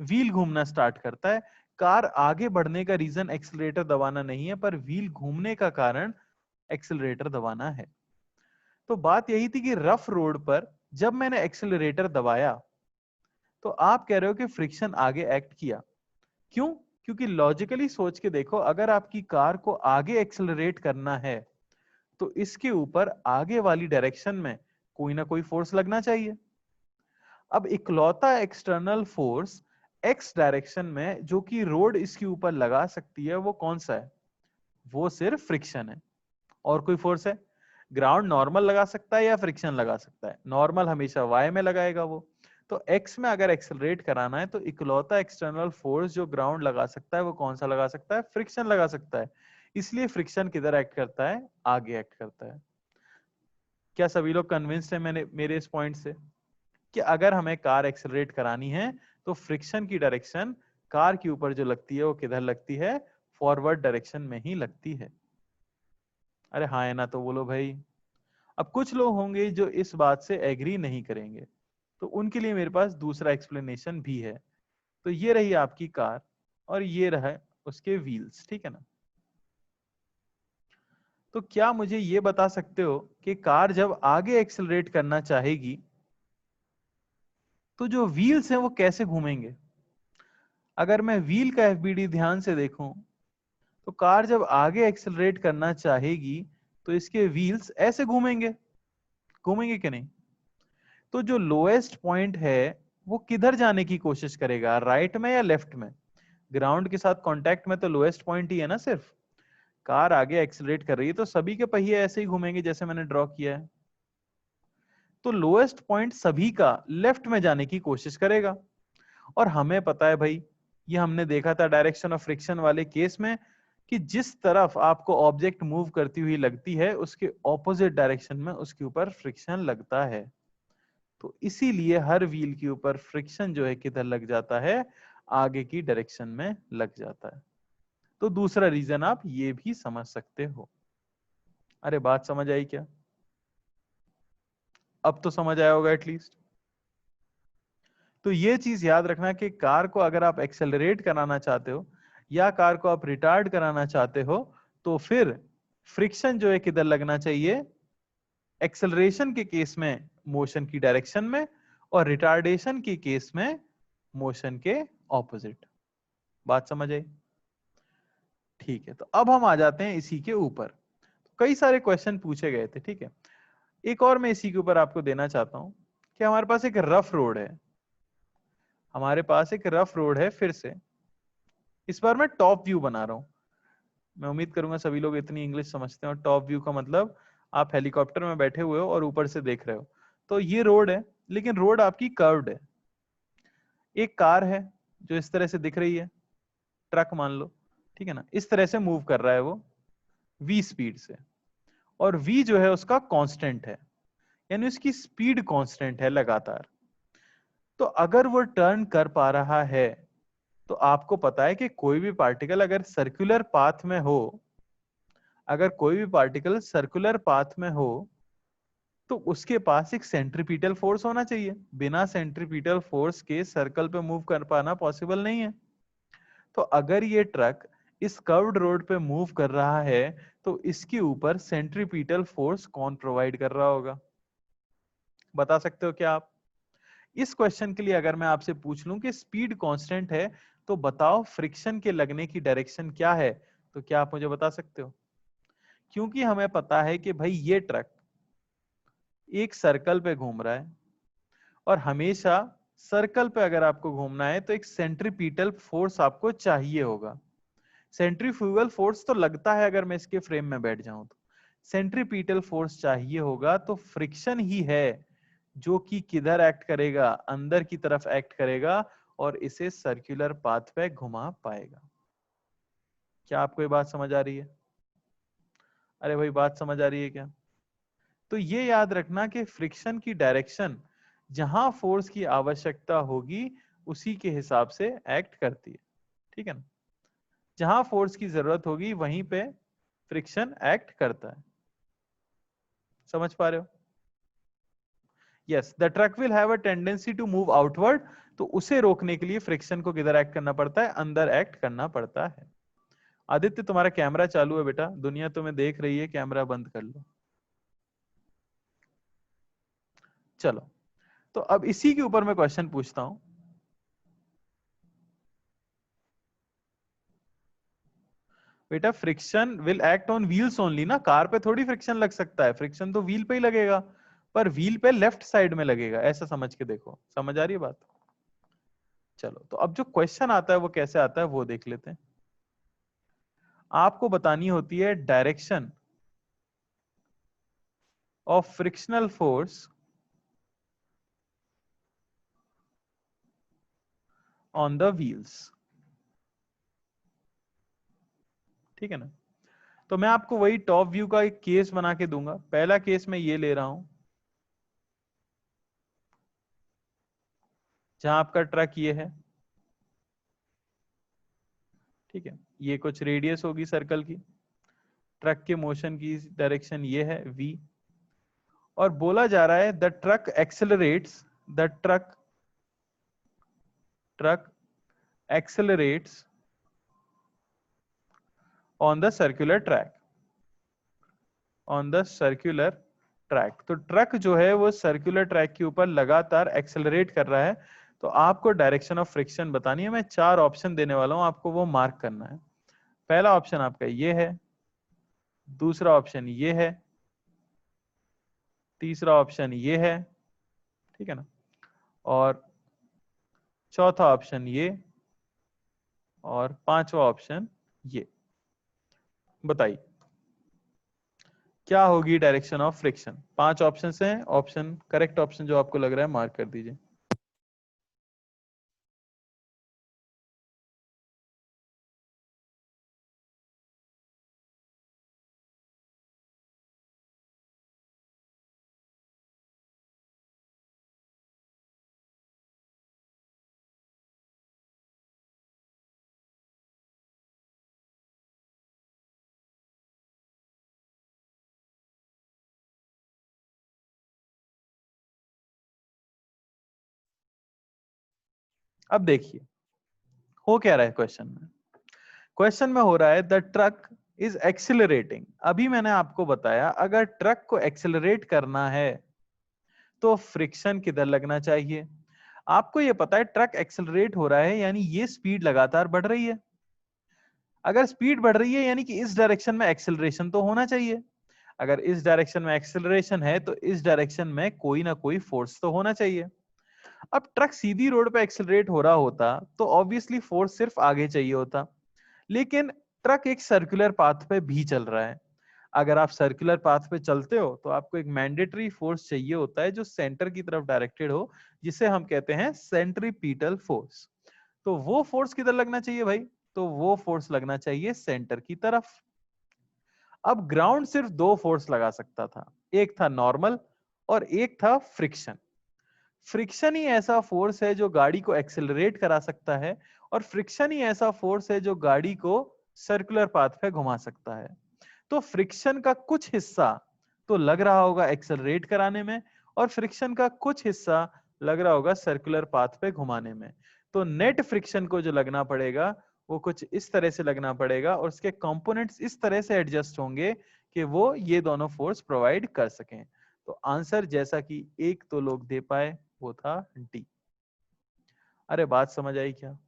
[SPEAKER 1] व्हील घूमना स्टार्ट करता है। कार आगे बढ़ने का रीजन एक्सेलरेटर दबाना नहीं है, पर व्हील घूमने का कारण एक्सेलरेटर दबाना है। तो बात यही थी कि रफ रोड पर जब मैंने एक्सेलरेटर दबाया, तो आप कह रहे हो कि फ्रिक्शन आगे एक्ट किया। क्यों? क्योंकि लॉजिकली सोच के देखो, अगर आपकी कार को आगे एक्सेलरेट करना है, तो इसके ऊपर आगे वाली डायरेक्शन में कोई ना कोई फोर्स लगना चाहिए। अब इकलौता एक्सटर्नल फोर्स एक्स डायरेक्शन में जो कि रोड इसके ऊपर लगा सकती है, वो कौन सा है? वो सिर्फ फ्रिक्शन है। और कोई फोर्स है? ग्राउंड नॉर्मल लगा सकता है या फ्रिक्शन लगा सकता है? नॉर्मल हमेशा वाई में लगाएगा वो। तो एक्स में अगर एक्सेलरेट कराना है, तो इकलौता एक्सटर्नल फोर्स जो ग्राउंड लगा सकता है, वो कौन सा लगा सकता है? फ्रिक्शन लगा सकता है। इसलिए फ्रिक्शन किधर एक्ट करता है? आगे एक्ट करता है। क्या सभी लोग कन्विंस्ड है मैंने मेरे इस पॉइंट से, कि अगर हमें कार एक्सेलरेट करानी है, तो फ्रिक्शन की डायरेक्शन कार के ऊपर जो लगती है, वो किधर लगती है? फॉरवर्ड डायरेक्शन में ही लगती है। अरे हाँ है ना, तो बोलो भाई। अब कुछ लोग होंगे जो इस बात से एग्री नहीं करेंगे, तो उनके लिए मेरे पास दूसरा एक्सप्लेनेशन भी है। तो ये रही आपकी कार, और ये रहा उसके व्हील्स, ठीक है ना। तो क्या मुझे ये बता सकते हो कि कार जब आगे एक्सेलरेट करना चाहेगी, तो जो व्हील्स हैं वो कैसे घूमेंगे? अगर मैं व्हील का एफबीडी ध्यान से देखूं, तो कार जब आगे एक्सेलरेट करना चाहेगी, तो इसके व्हील्स ऐसे घूमेंगे। घूमेंगे कि नहीं? तो जो लोएस्ट पॉइंट है, वो किधर जाने की कोशिश करेगा? राइट में या लेफ्ट में? ग्राउंड के साथ कांटेक्ट में तो लोएस्ट पॉइंट ही है ना सिर्फ। कार आगे एक्सेलरेट कर रही है, तो सभी के पहिए ऐसे ही घूमेंगे जैसे मैंने ड्रॉ किया है। तो लोएस्ट पॉइंट सभी का लेफ्ट में जाने की कोशिश करेगा। और हमें पता है भाई, ये हमने देखा था डायरेक्शन ऑफ फ्रिक्शन वाले केस में, कि जिस तरफ आपको ऑब्जेक्ट मूव करती हुई लगती है, उसके ऑपोजिट डायरेक्शन में उसके ऊपर फ्रिक्शन लगता है। तो इसीलिए हर व्हील के ऊपर फ्रिक्शन जो है किधर लग जाता है? आगे की डायरेक्शन में लग जाता है। तो दूसरा रीजन आप ये भी समझ सकते हो। अरे बात समझ आई क्या? अब तो समझ आया होगा एटलीस्ट। तो ये चीज याद रखना कि कार को अगर आप एक्सेलरेट कराना चाहते हो, या कार को आप रिटार्ड कराना चाहते हो, तो फिर फ्रिक्शन जो है किधर लगना चाहिए? एक्सेलरेशन के केस में मोशन की डायरेक्शन में, और रिटार्डेशन के केस में मोशन के ऑपोजिट। बात समझ आई? ठीक है, तो अब हम आ जाते हैं इसी के ऊपर। कई सारे क्वेश्चन पूछे गए थे, ठीक है। एक और मैं इसी के ऊपर आपको देना चाहता हूं, कि हमारे पास एक रफ रोड है। हमारे पास एक रफ रोड है। फिर से इस बार मैं टॉप व्यू बना रहा हूं। मैं उम्मीद करूंगा सभी लोग इतनी इंग्लिश समझते हैं। और टॉप व्यू का मतलब आप हेलीकॉप्टर में बैठे हुए हो और ऊपर से देख रहे हो। तो ये रोड है, लेकिन रोड आपकी कर्व्ड है। एक कार है जो इस तरह से दिख रही है, ट्रक मान लो, ठीक है ना। इस तरह से मूव कर रहा है वो v स्पीड से, और v जो है उसका कांस्टेंट है, यानी उसकी स्पीड कांस्टेंट है लगातार। तो अगर वो टर्न कर पा रहा है, तो आपको पता है कि कोई भी पार्टिकल अगर सर्कुलर पाथ में हो, अगर कोई भी पार्टिकल सर्कुलर पाथ में हो तो उसके पास एक सेंट्रीपिटल फोर्स होना चाहिए। बिना सेंट्रीपिटल फोर्स के सर्कल पे मूव कर पाना पॉसिबल नहीं है। तो अगर ये ट्रक इस कर्व्ड रोड पे मूव कर रहा है तो इसके ऊपर सेंट्रीपिटल फोर्स कौन प्रोवाइड कर रहा होगा? बता सकते हो क्या आप? इस क्वेश्चन के लिए अगर मैं आपसे पूछ लूं कि स्पीड कांस्टेंट है तो बताओ फ्रिक्शन के लगने की डायरेक्शन क्या है, तो क्या आप मुझे बता सकते हो? क्योंकि हमें पता है कि भाई ये ट्रक एक सर्कल पे घूम रहा है और हमेशा सर्कल पे अगर आपको घूमना है तो एक सेंट्रीपिटल फोर्स आपको चाहिए होगा। सेंट्रीफ्यूगल फोर्स तो लगता है अगर मैं इसके फ्रेम में बैठ जाऊं तो, सेंट्रीपिटल फोर्स चाहिए होगा। तो फ्रिक्शन ही है जो कि किधर एक्ट करेगा, अंदर की तरफ एक्ट करेगा और इसे सर्कुलर पाथ पे घुमा पाएगा। क्या आपको ये बात समझ आ रही है? अरे भाई बात समझ आ रही है क्या? तो ये याद रखना कि फ्रिक्शन की डायरेक्शन जहां फोर्स की आवश्यकता होगी उसी के हिसाब से एक्ट करती है, ठीक है ना? जहां फोर्स की जरूरत होगी वहीं पे फ्रिक्शन एक्ट करता है। समझ पा रहे हो? Yes, the truck will have a tendency to move outward. तो उसे रोकने के लिए फ्रिक्शन को किधर एक्ट करना पड़ता है? अंदर एक्ट करना पड़ता है। आदित्य तुम्हारा कैमरा चालू है बेटा, दुनिया तुम्हें देख रही है, कैमरा बंद कर लो। चलो, तो अब इसी के ऊपर मैं क्वेश्चन पूछता हूं। बेटा friction will act on wheels only ना, कार पे थोड़ी फ्रिक्शन लग सकता है, फ्रिक्शन तो व्हील पे ही लगेगा, पर व्हील पे लेफ्ट साइड में लगेगा, ऐसा समझ के देखो। समझ आ रही है बात? चलो, तो अब जो क्वेश्चन आता है वो कैसे आता है वो देख लेते हैं। आपको बतानी होती है direction of frictional force on the wheels, ठीक है ना? तो मैं आपको वही टॉप व्यू का एक केस बना के दूंगा। पहला केस मैं ये ले रहा हूं जहां आपका ट्रक ये है, ठीक है, ये कुछ रेडियस होगी सर्कल की, ट्रक के मोशन की डायरेक्शन ये है v, और बोला जा रहा है the truck accelerates, the truck accelerates on the circular track, on the circular track. तो ट्रक जो है वो सर्कुलर ट्रैक के ऊपर लगातार एक्सेलरेट कर रहा है। तो आपको डायरेक्शन ऑफ फ्रिक्शन बतानी है। मैं 4 ऑप्शन देने वाला हूं, आपको वो मार्क करना है। पहला ऑप्शन आपका ये है, दूसरा ऑप्शन ये है, तीसरा ऑप्शन ये है, ठीक है ना, और चौथा ऑप्शन ये, और पांचवा ऑप्शन ये। बताइए क्या होगी डायरेक्शन ऑफ फ्रिक्शन? 5 ऑप्शन हैं, ऑप्शन करेक्ट ऑप्शन जो आपको लग रहा है मार्क कर दीजिए। अब देखिए हो क्या रहा है क्वेश्चन में। क्वेश्चन में हो रहा है द ट्रक इज एक्सिलरेटिंग। अभी मैंने आपको बताया अगर ट्रक को एक्सिलरेट करना है तो फ्रिक्शन किधर लगना चाहिए। आपको यह पता है ट्रक एक्सिलरेट हो रहा है यानी ये स्पीड लगातार बढ़ रही है। अगर स्पीड बढ़ रही है यानी कि इस डायरेक्शन में एक्सिलरेशन तो होना चाहिए। अगर इस डायरेक्शन में एक्सिलरेशन है तो इस डायरेक्शन में कोई ना कोई फोर्स तो होना चाहिए। अब ट्रक सीधी रोड पे एक्सिलरेट हो रहा होता तो ऑब्वियसली फोर्स सिर्फ आगे चाहिए होता, लेकिन ट्रक एक सर्कुलर पाथ पे भी चल रहा है। अगर आप सर्कुलर पाथ पे चलते हो तो आपको एक मैंडेटरी फोर्स चाहिए होता है जो सेंटर की तरफ डायरेक्टेड हो, जिसे हम कहते हैं सेंट्रीपिटल फोर्स। तो वो फोर्स किधर लगना चाहिए भाई? तो वो फोर्स लगना चाहिए सेंटर की तरफ। अब ग्राउंड सिर्फ 2 फोर्स लगा सकता था, एक था नॉर्मल और एक था फ्रिक्शन। फ्रिक्शन ही ऐसा फोर्स है जो गाड़ी को एक्सेलरेट करा सकता है, और फ्रिक्शन ही ऐसा फोर्स है जो गाड़ी को सर्कुलर पाथ पे घुमा सकता है। तो फ्रिक्शन का कुछ हिस्सा तो लग रहा होगा एक्सेलरेट कराने में, और फ्रिक्शन का कुछ हिस्सा लग रहा होगा सर्कुलर पाथ पे घुमाने में। तो नेट फ्रिक्शन को जो लगना पड़ेगा वो कुछ इस तरह से लगना पड़ेगा, और उसके कंपोनेंट्स इस तरह से एडजस्ट होंगे कि वो ये दोनों फोर्स प्रोवाइड कर सकें। तो आंसर जैसा कि एक तो लोग दे पाए वो था डी। अरे बात समझ आई क्या?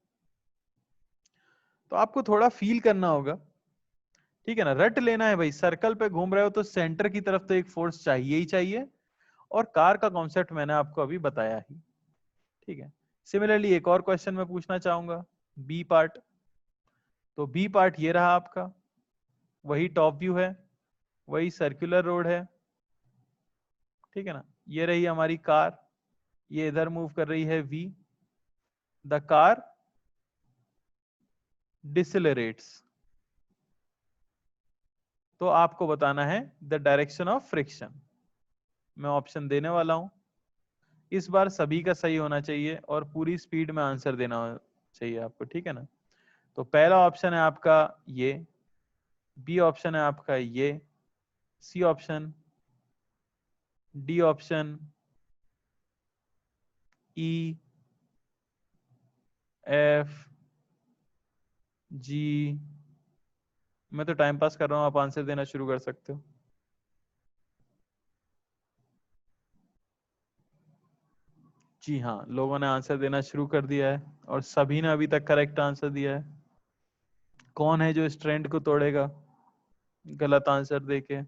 [SPEAKER 1] तो आपको थोड़ा फील करना होगा, ठीक है ना, रट लेना है भाई। सर्कल पे घूम रहे हो तो सेंटर की तरफ तो एक फोर्स चाहिए ही चाहिए, और कार का कॉन्सेप्ट मैंने आपको अभी बताया ही, ठीक है। सिमिलरली एक और क्वेश्चन मैं पूछना चाहूंगा, बी पार्ट। तो बी पार्ट ये रहा आपका, वही टॉप व्यू है, वही सर्कुलर रोड है, ठीक है ना। ये रही हमारी कार, ये इधर मूव कर रही है वी। The car डिसेलरेट्स। तो आपको बताना है द डायरेक्शन ऑफ फ्रिक्शन। मैं ऑप्शन देने वाला हूं, इस बार सभी का सही होना चाहिए और पूरी स्पीड में आंसर देना चाहिए आपको, ठीक है ना। तो पहला ऑप्शन है आपका ये, बी ऑप्शन है आपका ये, सी ऑप्शन, डी ऑप्शन, ई, एफ, जी। मैं तो टाइम पास कर रहा हूं, आप आंसर देना शुरू कर सकते हो। जी हाँ, लोगों ने आंसर देना शुरू कर दिया है और सभी ने अभी तक करेक्ट आंसर दिया है। कौन है जो इस ट्रेंड को तोड़ेगा गलत आंसर देके?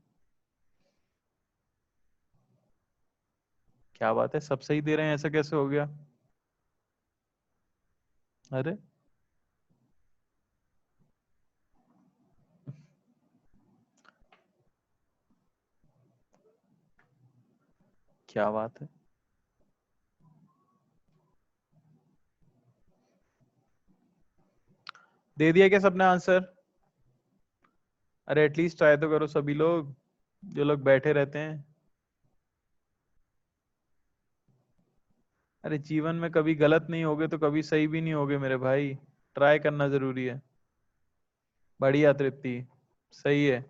[SPEAKER 1] क्या बात है, सब सही दे रहे हैं, ऐसा कैसे हो गया? अरे क्या बात है। दे दिया क्या सबने आंसर? अरे एटलीस्ट ट्राई तो करो सभी लोग, जो लोग बैठे रहते हैं। अरे जीवन में कभी गलत नहीं होगे तो कभी सही भी नहीं होगे मेरे भाई, ट्राई करना जरूरी है। बढ़िया तृप्ति, सही है।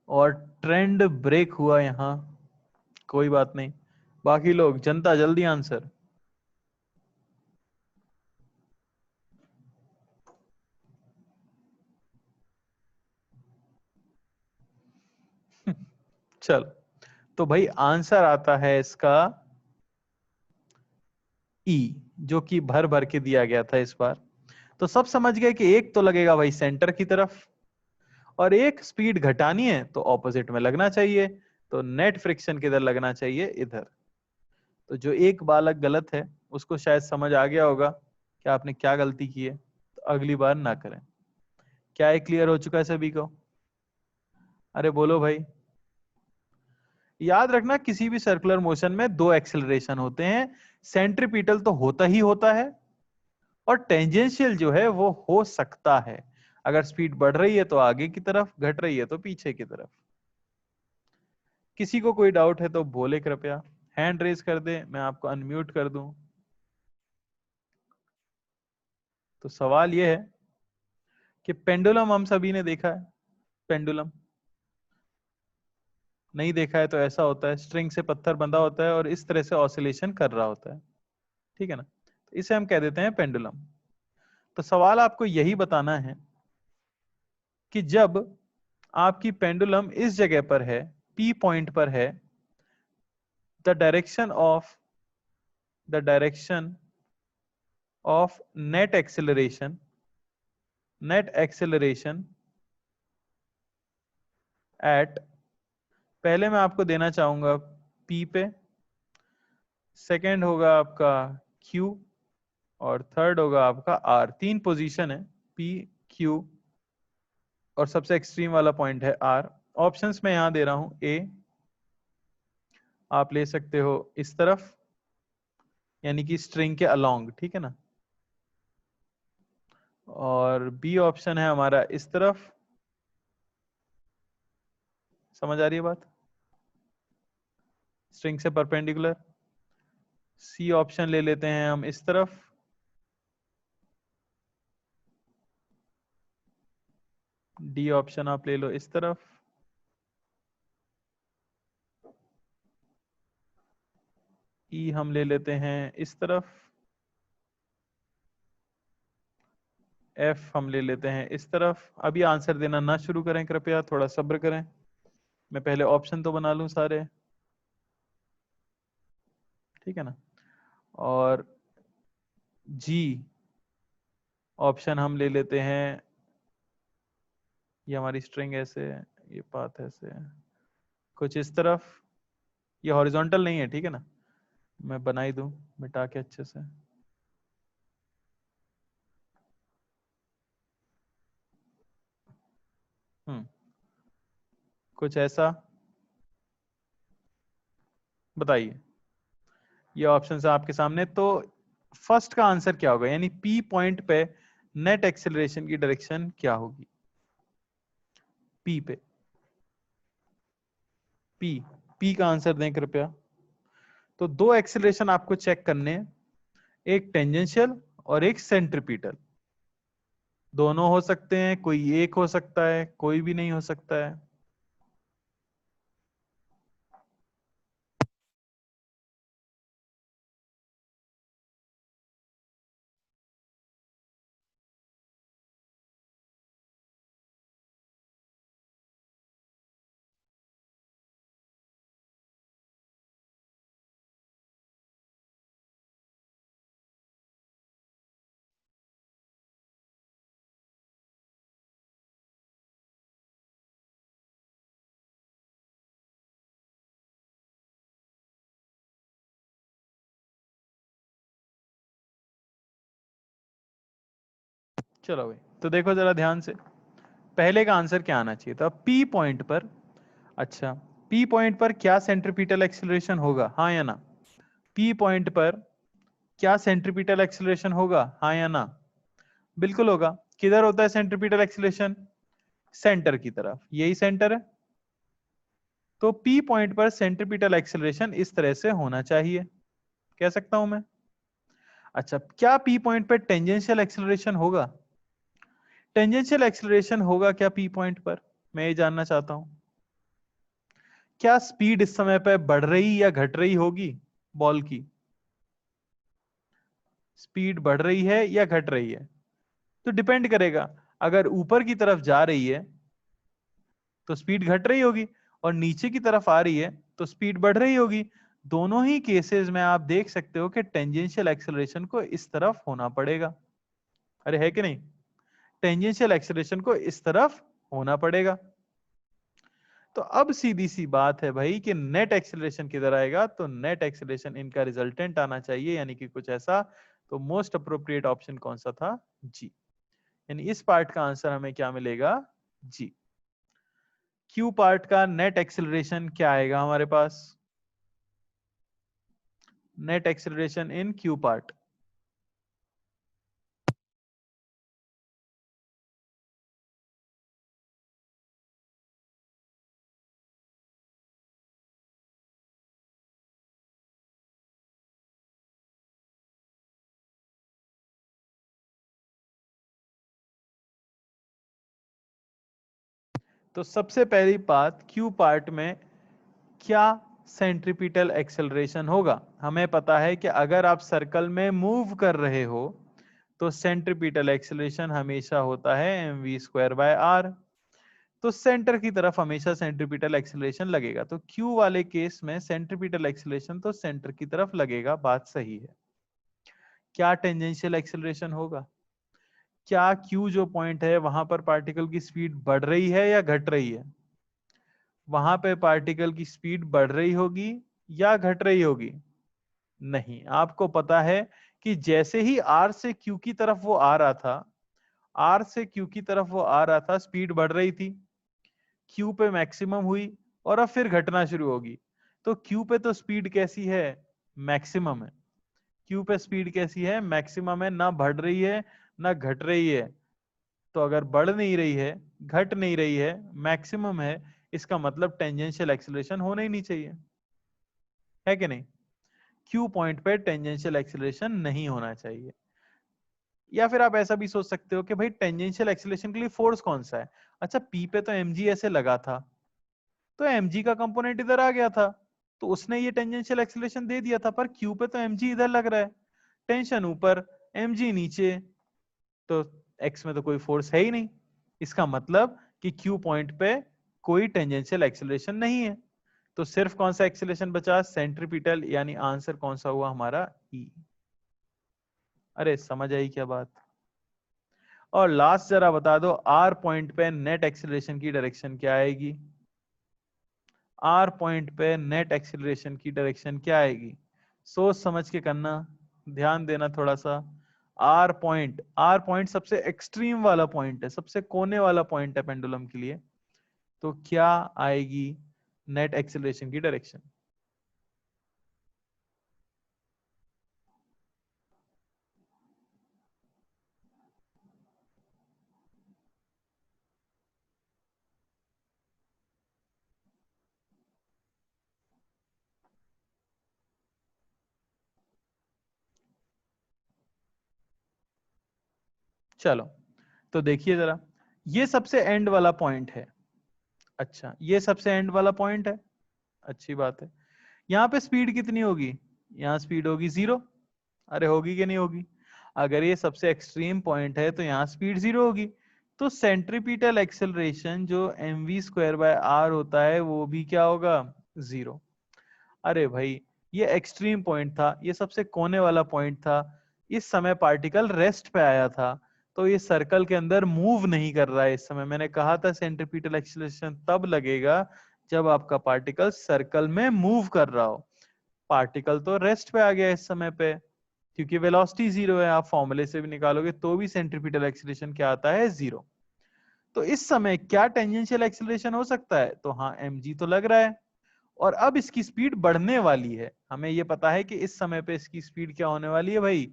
[SPEAKER 1] और ट्रेंड ब्रेक हुआ यहाँ, कोई बात नहीं। बाकी लोग, जनता जल्दी आंसर। चलो, तो भाई आंसर आता है इसका ई, जो कि भर भर के दिया गया था इस बार। तो सब समझ गए कि एक तो लगेगा भाई सेंटर की तरफ, और एक स्पीड घटानी है तो ऑपोजिट में लगना चाहिए। तो नेट फ्रिक्शन किधर लगना चाहिए? इधर। तो जो एक बालक गलत है उसको शायद समझ आ गया होगा कि आपने क्या गलती की है, तो अगली बार ना करें। क्या ये क्लियर हो चुका है सभी को? अरे बोलो भाई। याद रखना, किसी भी सर्कुलर मोशन में दो एक्सेलरेशन होते हैं, सेंट्रीपिटल तो होता ही होता है, और टेंजेंशियल जो है वो हो सकता है। अगर स्पीड बढ़ रही है तो आगे की तरफ, घट रही है तो पीछे की तरफ। किसी को कोई डाउट है तो बोले कृपया, हैंड रेज कर दे, मैं आपको अनम्यूट कर दूं। तो सवाल यह है कि पेंडुलम हम सभी ने देखा है, पेंडुलम नहीं देखा है तो ऐसा होता है, स्ट्रिंग से पत्थर बंधा होता है और इस तरह से ऑसिलेशन कर रहा होता है, ठीक है ना। तो इसे हम कह देते हैं पेंडुलम। तो सवाल आपको यही बताना है कि जब आपकी पेंडुलम इस जगह पर है, पी पॉइंट पर है, the direction of net acceleration at, पहले मैं आपको देना चाहूंगा पी पे, सेकंड होगा आपका क्यू, और थर्ड होगा आपका आर। तीन पोजीशन है, पी, क्यू, और सबसे एक्सट्रीम वाला पॉइंट है आर। ऑप्शंस में यहां दे रहा हूं, ए आप ले सकते हो इस तरफ, यानी कि स्ट्रिंग के अलोंग, ठीक है ना, और बी ऑप्शन है हमारा इस तरफ। समझ आ रही है बात? स्ट्रिंग से परपेंडिकुलर। सी ऑप्शन ले लेते हैं हम इस तरफ, डी ऑप्शन आप ले लो इस तरफ, ई हम ले लेते हैं इस तरफ, एफ हम ले लेते हैं इस तरफ। अभी आंसर देना ना शुरू करें कृपया, थोड़ा सब्र करें, मैं पहले ऑप्शन तो बना लूं सारे, ठीक है ना। और जी ऑप्शन हम ले लेते हैं, ये हमारी स्ट्रिंग ऐसे है, ये पाथ ऐसे है, कुछ इस तरफ, ये हॉरिजॉन्टल नहीं है, ठीक है ना, मैं बना ही दूं मिटा के अच्छे से। कुछ ऐसा, बताइए, ये ऑप्शन है आपके सामने। तो फर्स्ट का आंसर क्या होगा, यानी पी पॉइंट पे नेट एक्सेलरेशन की डायरेक्शन क्या होगी, पी पे, पी, पी का आंसर दें कृपया। तो दो एक्सेलरेशन आपको चेक करने हैं, एक टेंजेंशियल और एक सेंट्रीपिटल। दोनों हो सकते हैं, कोई एक हो सकता है, कोई भी नहीं हो सकता है। चलो भाई, तो देखो जरा ध्यान से, पहले का आंसर क्या आना चाहिए था, पी पॉइंट पर। अच्छा, पी पॉइंट पर क्या सेंट्रीपिटल एक्सेलरेशन होगा, हाँ या ना। पी पॉइंट पर क्या सेंट्रीपिटल एक्सेलरेशन होगा, हाँ या ना। बिल्कुल होगा। किधर होता है सेंट्रीपिटल एक्सेलरेशन, सेंटर की तरफ, यही सेंटर है। तो पी पॉइंट पर सेंट्रीपिटल एक्सेलरेशन इस तरह से होना चाहिए, कह सकता हूं मैं। अच्छा, क्या पी पॉइंट पर टेंजेंशियल एक्सेलरेशन होगा, टेंजेंशियल एक्सेलरेशन होगा क्या पी पॉइंट पर, मैं ये जानना चाहता हूं। क्या स्पीड इस समय पे बढ़ रही या घट रही होगी बॉल की, स्पीड बढ़ रही है या घट रही है। तो डिपेंड करेगा, अगर ऊपर की तरफ जा रही है तो स्पीड घट रही होगी, और नीचे की तरफ आ रही है तो स्पीड बढ़ रही होगी। दोनों ही केसेस में आप देख सकते हो कि टेंजेंशियल एक्सेलरेशन को इस तरफ होना पड़ेगा, अरे है कि नहीं, टेंजेंशियल एक्सेलरेशन को इस तरफ होना पड़ेगा। तो अब सीधी सी बात है भाई कि नेट एक्सेलरेशन किधर आएगा, तो नेट एक्सेलरेशन इनका रिजल्टेंट आना चाहिए, यानी कि कुछ ऐसा। तो मोस्ट अप्रोप्रिएट ऑप्शन कौन सा था, जी, यानी इस पार्ट का आंसर हमें क्या मिलेगा, जी। क्यू पार्ट का नेट एक्सेलरेशन क्या आएगा हमारे पास, net acceleration in Q part. तो सबसे पहली बात, क्यू पार्ट में क्या सेंट्रीपिटल एक्सेलरेशन होगा। हमें पता है कि अगर आप सर्कल में मूव कर रहे हो तो सेंट्रीपिटल एक्सेलरेशन हमेशा होता है mv²/r। तो सेंटर की तरफ हमेशा सेंट्रीपिटल एक्सेलरेशन लगेगा, तो क्यू वाले केस में सेंट्रीपिटल एक्सेलरेशन तो सेंटर की तरफ लगेगा, बात सही है। क्या टेंजेंशियल एक्सेलरेशन होगा, क्या क्यू जो पॉइंट है वहां पर पार्टिकल की स्पीड बढ़ रही है या घट रही है, वहां पे पार्टिकल की स्पीड बढ़ रही होगी या घट रही होगी। नहीं, आपको पता है कि जैसे ही आर से क्यू की तरफ वो आ रहा था, आर से क्यू की तरफ वो आ रहा था, स्पीड बढ़ रही थी, क्यू पे मैक्सिमम हुई और अब फिर घटना शुरू होगी। तो क्यू पे तो स्पीड कैसी है, मैक्सिमम है। क्यू पे स्पीड कैसी है, मैक्सिमम है, ना बढ़ रही है ना घट रही है। तो अगर बढ़ नहीं रही है, घट नहीं रही है, मैक्सिमम है, इसका मतलब टेंजेंशियल एक्सेलरेशन होना ही नहीं चाहिए, है कि नहीं। क्यू पॉइंट पे टेंजेंशियल एक्सेलरेशन नहीं होना चाहिए। या फिर आप ऐसा भी सोच सकते हो कि भाई टेंजेंशियल एक्सीलरेशन के लिए फोर्स कौन सा है, अच्छा पी पे तो mg ऐसे लगा था, तो mg का कंपोनेंट इधर आ गया था, तो उसने ये टेंजेंशियल एक्सीलरेशन दे दिया था, पर क्यू पे तो mg इधर लग रहा है, टेंशन ऊपर mg नीचे, तो x में तो कोई फोर्स है ही नहीं, इसका मतलब कि q पॉइंट पे कोई टेंजेंशियल एक्सीलरेशन नहीं है, तो सिर्फ कौन सा एक्सीलरेशन बचा, सेंट्रीपिटल, यानी आंसर कौन सा हुआ हमारा E। अरे समझ आई क्या बात। और लास्ट जरा बता दो, R पॉइंट पे नेट एक्सीलरेशन की डायरेक्शन क्या आएगी, R पॉइंट पे नेट एक्सीलरेशन की डायरेक्शन क्या आएगी, सोच समझ के करना, ध्यान देना थोड़ा सा। आर पॉइंट सबसे एक्सट्रीम वाला पॉइंट है, सबसे कोने वाला पॉइंट है पेंडुलम के लिए, तो क्या आएगी नेट एक्सीलरेशन की डायरेक्शन। चलो तो देखिए जरा, ये सबसे एंड वाला पॉइंट है, अच्छा ये सबसे एंड वाला पॉइंट है, अच्छी बात है। यहाँ पे स्पीड कितनी होगी, यहाँ स्पीड होगी 0, अरे होगी कि नहीं होगी, अगर ये सबसे एक्सट्रीम पॉइंट है तो यहाँ स्पीड 0 होगी, तो सेंट्रीपिटल एक्सेलरेशन जो mv² होता है वो भी क्या होगा, 0। अरे भाई ये एक्सट्रीम पॉइंट था, ये सबसे कोने वाला पॉइंट था, इस समय पार्टिकल रेस्ट पे आया था, तो ये सर्कल के अंदर मूव नहीं कर रहा है इस समय, मैंने कहा था सेंट्रीपिटल एक्सीलरेशन तब लगेगा जब आपका पार्टिकल सर्कल में मूव कर रहा हो, पार्टिकल तो रेस्ट पे आ गया इस समय पे, क्योंकि वेलोसिटी 0 है, आप फॉर्मूले से भी निकालोगे तो भी सेंट्रीपिटल एक्सीलरेशन क्या आता है, 0। तो इस समय क्या टेंजेंशियल एक्सीलरेशन हो सकता है, तो हाँ mg तो लग रहा है, और अब इसकी स्पीड बढ़ने वाली है, हमें ये पता है कि इस समय पे इसकी स्पीड क्या होने वाली है भाई,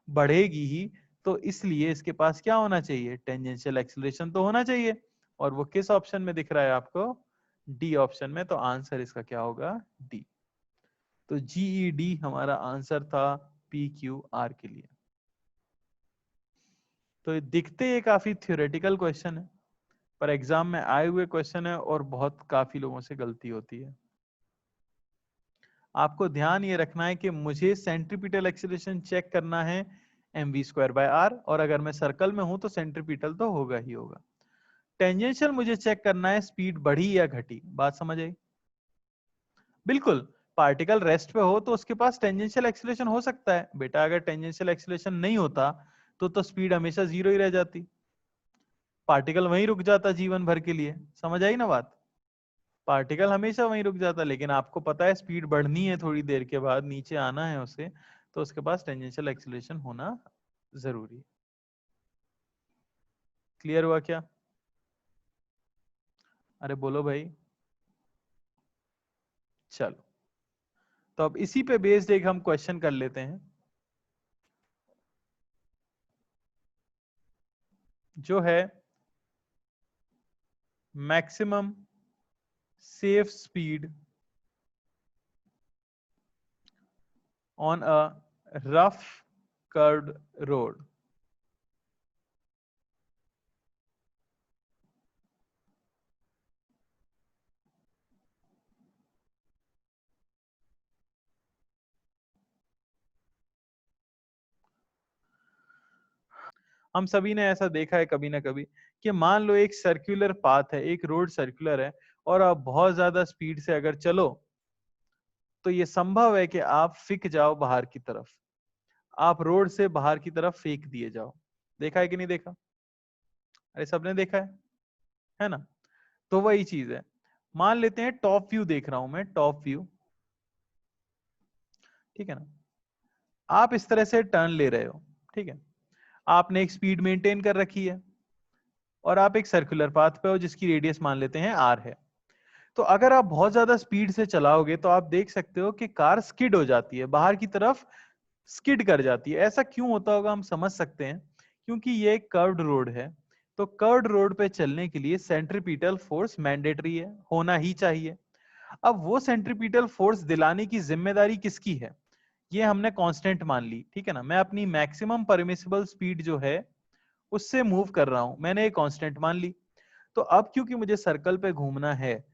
[SPEAKER 1] बढ़ेगी ही, तो इसलिए इसके पास क्या होना चाहिए, टेंजेंशियल एक्सीलरेशन तो होना चाहिए, और वो किस ऑप्शन में दिख रहा है आपको, डी ऑप्शन में, तो आंसर इसका क्या होगा, डी। तो जीईडी हमारा आंसर था पी क्यू आर के लिए। तो ये दिखते ये काफी थ्योरेटिकल क्वेश्चन है, पर एग्जाम में आए हुए क्वेश्चन है, और बहुत काफी लोगों से गलती होती है। आपको ध्यान ये रखना है कि मुझे सेंट्रीपिटल एक्सीलरेशन चेक करना है mv²/r, और अगर मैं सर्कल में हूं तो सेंट्रीपिटल तो होगा ही होगा। टेंजेंशियल मुझे चेक करना है स्पीड बढ़ी या घटी, बात समझ आई। बिल्कुल, पार्टिकल रेस्ट पे हो तो उसके पास टेंजेंशियल एक्सीलरेशन हो सकता है बेटा, अगर टेंजेंशियल एक्सीलरेशन नहीं होता तो स्पीड हमेशा 0 ही रह जाती, पार्टिकल वहीं रुक जाता जीवन भर के लिए, समझ आई ना बात, पार्टिकल हमेशा वहीं रुक जाता, लेकिन आपको पता है स्पीड बढ़नी है, थोड़ी देर के बाद नीचे आना है उसे, तो उसके पास टेंजेंशियल एक्सीलरेशन होना जरूरी है। क्लियर हुआ क्या, अरे बोलो भाई। चलो तो अब इसी पे बेस्ड एक हम क्वेश्चन कर लेते हैं, जो है maximum safe speed on a rough curved road. हम सभी ने ऐसा देखा है कभी ना कभी, कि मान लो एक सर्कुलर पाथ है, एक रोड सर्कुलर है, और आप बहुत ज्यादा स्पीड से अगर चलो तो ये संभव है कि आप फिक जाओ बाहर की तरफ, आप रोड से बाहर की तरफ फेंक दिए जाओ। देखा है कि नहीं देखा, अरे सबने देखा है ना। तो वही चीज है, मान लेते हैं टॉप व्यू देख रहा हूं मैं, टॉप व्यू, ठीक है ना, आप इस तरह से टर्न ले रहे हो, ठीक है, आपने एक स्पीड मेंटेन कर रखी है, और आप एक सर्कुलर पाथ पे हो जिसकी रेडियस मान लेते हैं r है। तो अगर आप बहुत ज्यादा स्पीड से चलाओगे तो आप देख सकते हो कि कार स्किड हो जाती है, बाहर की तरफ स्किड कर जाती है। ऐसा क्यों होता होगा हम समझ सकते हैं, क्योंकि ये एक कर्व्ड रोड है, तो कर्व्ड रोड पे चलने के लिए सेंट्रीपिटल फोर्स मैंडेटरी है, होना ही चाहिए। अब वो सेंट्रीपिटल फोर्स दिलाने की जिम्मेदारी किसकी है, ये हमने कांस्टेंट मान ली, ठीक है ना। मैं अपनी मैक्सिमम परमिसिबल स्पीड जो है उससे मूव कर रहा हूं, मैंने एक कांस्टेंट मान ली। तो अब क्योंकि मुझे सर्कल पे घूमना है,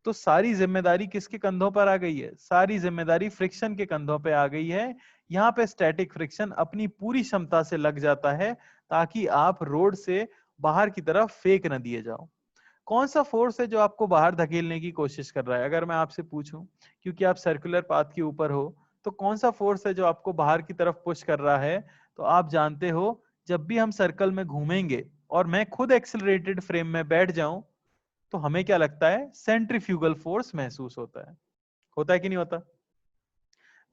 [SPEAKER 1] तो सारी जिम्मेदारी किसके कंधों पर आ गई है? सारी जिम्मेदारी फ्रिक्शन के कंधों पे आ गई है। यहाँ पे स्टैटिक फ्रिक्शन अपनी पूरी क्षमता से लग जाता है ताकि आप रोड से बाहर की तरफ फेंक न दिए जाओ। कौन सा फोर्स है जो आपको बाहर धकेलने की कोशिश कर रहा है? अगर मैं आपसे पूछूं, क्योंकि आप सर्कुलर पाथ के ऊपर हो, तो कौन सा फोर्स है जो आपको बाहर की तरफ पुश कर रहा है? तो आप जानते हो, जब भी हम सर्कल में घूमेंगे और मैं खुद एक्सेलरेटेड फ्रेम में बैठ जाऊं, तो हमें क्या लगता है? सेंट्रीफ्यूगल फोर्स महसूस होता है कि नहीं होता?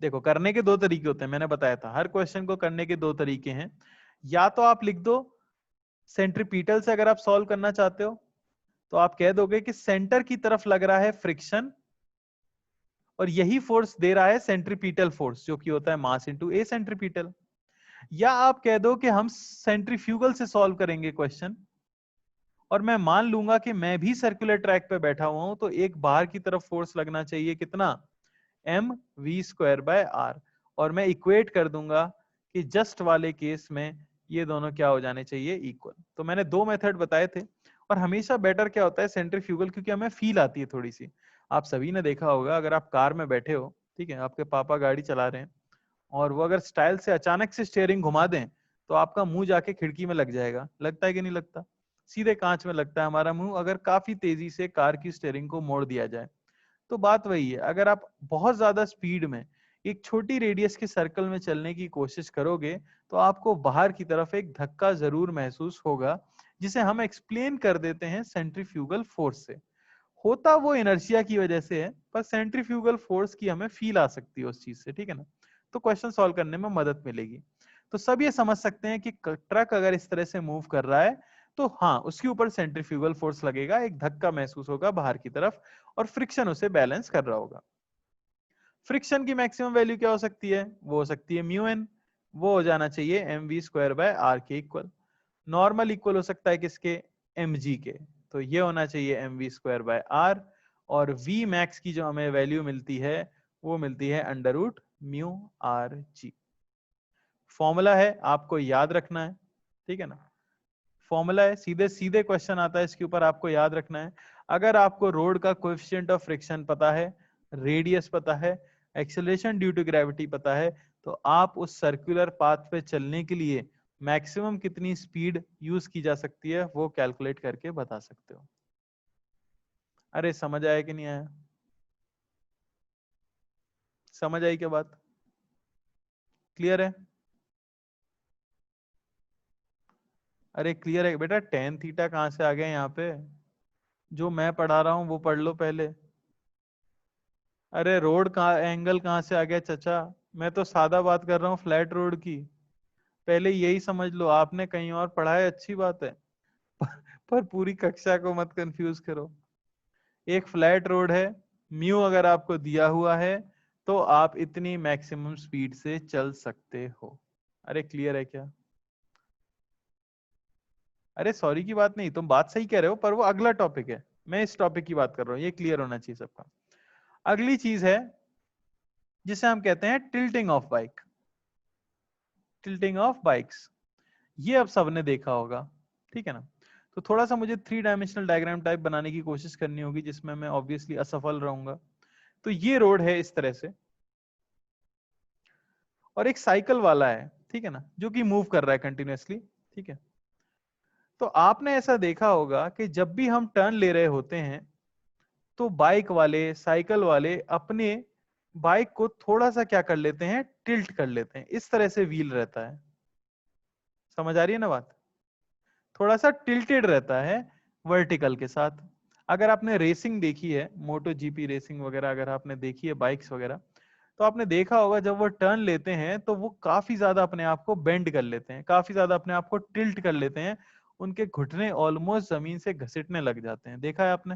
[SPEAKER 1] देखो, करने के दो तरीके होते हैं, मैंने बताया था हर क्वेश्चन को करने के दो तरीके हैं। या तो आप लिख दो सेंट्रीपिटल से, अगर आप सॉल्व करना चाहते हो तो आप कह दोगे कि सेंटर की तरफ लग रहा है फ्रिक्शन और यही फोर्स दे रहा है सेंट्रीपिटल फोर्स, जो कि होता है मास इनटू ए सेंट्रीपिटल। या आप कह दो कि हम सेंट्रीफ्यूगल से सॉल्व करेंगे क्वेश्चन, और मैं मान लूंगा कि मैं भी सर्कुलर ट्रैक पे बैठा हुआ हूं, तो एक बाहर की तरफ फोर्स लगना चाहिए, कितना? mv²/r। और मैं इक्वेट कर दूंगा कि जस्ट वाले केस में ये दोनों क्या हो जाने चाहिए? इक्वल। तो मैंने दो मेथड बताए थे, और हमेशा बेटर क्या होता है? सेंट्रीफ्यूगल, क्योंकि हमें फील आती है थोड़ी सी। आप सभी ने देखा होगा, अगर आप कार में बैठे हो, ठीक है, आपके पापा गाड़ी चला रहे हैं, और वो अगर स्टाइल से अचानक से स्टीयरिंग घुमा दें, तो आपका मुंह जाके खिड़की में लग जाएगा। लगता है कि नहीं लगता? सीधे कांच में लगता है हमारा मुंह, अगर काफी तेजी से कार की स्टीयरिंग को मोड़ दिया जाए। तो बात वही है, अगर आप बहुत ज्यादा स्पीड में एक छोटी रेडियस के सर्कल में चलने की कोशिश करोगे, तो आपको बाहर की तरफ एक धक्का जरूर महसूस होगा, जिसे हम एक्सप्लेन कर देते हैं सेंट्रीफ्यूगल फोर्स से। होता वो इनर्शिया की वजह से है, पर सेंट्रीफ्यूगल फोर्स की हमें फील आ सकती है उस चीज से, ठीक है ना। तो क्वेश्चन सॉल्व करने में मदद मिलेगी। तो सब ये समझ सकते हैं कि ट्रक अगर इस तरह से मूव कर रहा है, तो हाँ, उसके ऊपर सेंट्रीफ्यूगल फोर्स लगेगा, एक धक्का महसूस होगा बाहर की तरफ, और फ्रिक्शन उसे बैलेंस कर रहा होगा। फ्रिक्शन की मैक्सिमम वैल्यू क्या हो सकती है? वो हो सकती है म्यू एन। वो हो जाना चाहिए mv²/r के इक्वल। नॉर्मल इक्वल हो सकता है किसके? mg के। तो ये होना चाहिए mv²/r, और v मैक्स की जो हमें वैल्यू मिलती है, वो मिलती है √μ/r(g). फॉर्मूला है, आपको याद रखना है, ठीक है ना। फॉर्मूला है, सीधे सीधे क्वेश्चन आता है, इसके ऊपर आपको याद रखना है। अगर आपको रोड का कोएफिशिएंट ऑफ फ्रिक्शन पता है, रेडियस पता है, एक्सेलरेशन ड्यू टू ग्रेविटी पता है, तो आप उस सर्कुलर पाथ पे चलने के लिए मैक्सिमम कितनी स्पीड यूज की जा सकती है, वो कैलकुलेट करके बता सकते हो। अरे समझ आया कि नहीं आया? समझ आई क्या बात? क्लियर है? अरे क्लियर है बेटा, टेन थीटा कहां से आ गया यहाँ पे? जो मैं पढ़ा रहा हूँ वो पढ़ लो पहले। अरे रोड कहाँ, एंगल कहाँ से आ गया चाचा? मैं तो सादा बात कर रहा हूँ, फ्लैट रोड की। पहले यही समझ लो, आपने कहीं और पढ़ा है, अच्छी बात है, पर पूरी कक्षा को मत कंफ्यूज करो। एक फ्लैट रोड है, म्यू अगर आपको दिया हुआ है, तो आप इतनी मैक्सिमम स्पीड से चल सकते हो। अरे क्लियर है क्या? अरे सॉरी की बात नहीं, तुम बात सही कह रहे हो, पर वो अगला टॉपिक है, मैं इस टॉपिक की बात कर रहा हूँ, ये क्लियर होना चाहिए सबका। अगली चीज है जिसे हम कहते हैं tilting of bike. Tilting of bikes, ये अब सबने देखा होगा, ठीक है ना। तो थोड़ा सा मुझे 3 डायमेंशनल डायग्राम टाइप बनाने की कोशिश करनी होगी, जिसमें मैं ऑब्वियसली असफल रहूंगा। तो ये रोड है इस तरह से, और एक साइकिल वाला है, ठीक है ना, जो कि मूव कर रहा है कंटिन्यूअसली, ठीक है। तो आपने ऐसा देखा होगा कि जब भी हम टर्न ले रहे होते हैं, तो बाइक वाले, साइकिल वाले अपने बाइक को थोड़ा सा क्या कर लेते हैं? टिल्ट कर लेते हैं, इस तरह से व्हील रहता है। समझ आ रही है ना बात? थोड़ा सा टिल्टेड रहता है वर्टिकल के साथ। अगर आपने रेसिंग देखी है, मोटो जीपी रेसिंग वगैरह अगर आपने देखी है, बाइक्स वगैरह, तो आपने देखा होगा जब वो टर्न लेते हैं, तो वो काफी ज्यादा अपने आप को बेंड कर लेते हैं, काफी ज्यादा अपने आप को टिल्ट कर लेते हैं, उनके घुटने ऑलमोस्ट जमीन से घसीटने लग जाते हैं। देखा है आपने?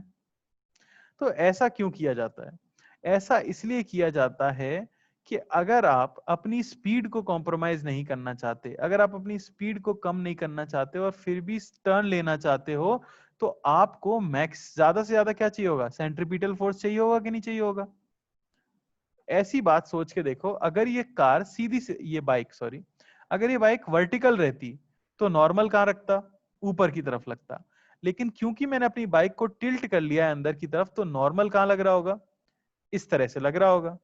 [SPEAKER 1] तो ऐसा क्यों किया जाता है? ऐसा इसलिए किया जाता है कि अगर आप अपनी स्पीड को कॉम्प्रोमाइज नहीं करना चाहते, अगर आप अपनी स्पीड को कम नहीं करना चाहते और फिर भी टर्न लेना चाहते हो, तो आपको मैक्स ज्यादा से ज्यादा क्या चाहिए होगा? सेंट्रीपिटल फोर्स चाहिए होगा कि नहीं चाहिए होगा? ऐसी बात सोच के देखो, अगर ये कार सीधी से, ये बाइक सॉरी, अगर ये बाइक वर्टिकल रहती तो नॉर्मल कहां रखता, ऊपर की तरफ लगता। लेकिन क्योंकि मैंने अपनी बाइक को टिल्ट कर लिया है अंदर की तरफ, तो नॉर्मल कहां लग रहा होगा, इस तरह से लग रहा होगा।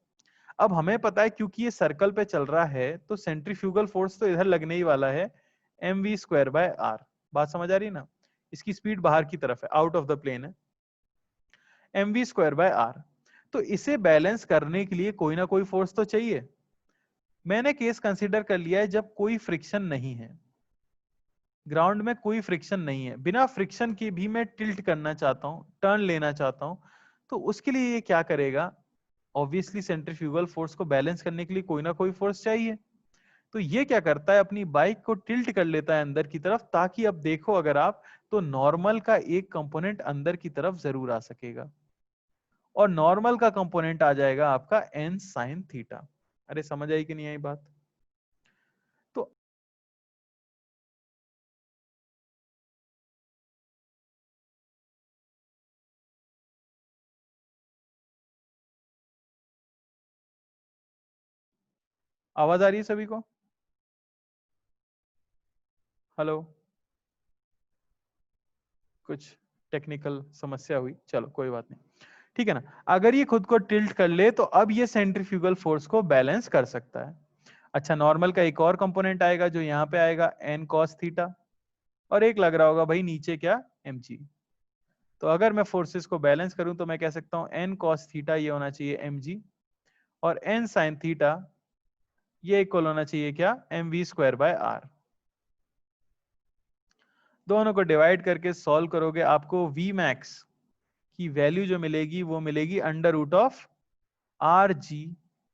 [SPEAKER 1] अब हमें पता है क्योंकि ये सर्कल पे चल रहा है तो सेंट्रीफ्यूगल फोर्स तो इधर लगने ही वाला है, mv²/r। बात समझ आ रही है ना, इसकी स्पीड बाहर की तरफ है, आउट ऑफ द प्लेन है, mv²/r। तो इसे बैलेंस करने के लिए कोई ना कोई फोर्स तो चाहिए। मैंने केस कंसीडर कर लिया है जब कोई फ्रिक्शन नहीं है, ग्राउंड में कोई फ्रिक्शन नहीं है, बिना फ्रिक्शन के भी मैं टिल्ट करना चाहता हूं, टर्न लेना चाहता हूं, तो उसके लिए ये क्या करेगा, ऑब्वियसली सेंट्रीफ्यूगल फोर्स को बैलेंस करने के लिए कोई ना कोई फोर्स चाहिए। तो ये क्या करता है, अपनी बाइक को टिल्ट कर लेता है अंदर की तरफ, ताकि अब देखो अगर आप, तो नॉर्मल का एक कंपोनेंट अंदर की तरफ जरूर आ सकेगा, और नॉर्मल का कंपोनेंट आ जाएगा आपका n sin थीटा। अरे समझ आई कि नहीं आई बात? तो आवाज आ रही है सभी को? हेलो? कुछ टेक्निकल समस्या हुई, चलो कोई बात नहीं, ठीक है ना। अगर ये खुद को टिल्ट कर ले तो अब ये सेंट्रीफ्यूगल फोर्स को बैलेंस कर सकता है। अच्छा, नॉर्मल का एक और कंपोनेंट आएगा जो यहाँ पे आएगा n cos थीटा, और एक लग रहा होगा भाई नीचे क्या, mg। तो अगर मैं फोर्सेस को बैलेंस करूं तो मैं कह सकता हूं n cos थीटा ये होना चाहिए mg, और n sin थीटा ये इक्वल होना चाहिए क्या, mv²/r। दोनों को डिवाइड करके सॉल्व करोगे, आपको v max की वैल्यू जो मिलेगी वो मिलेगी √rg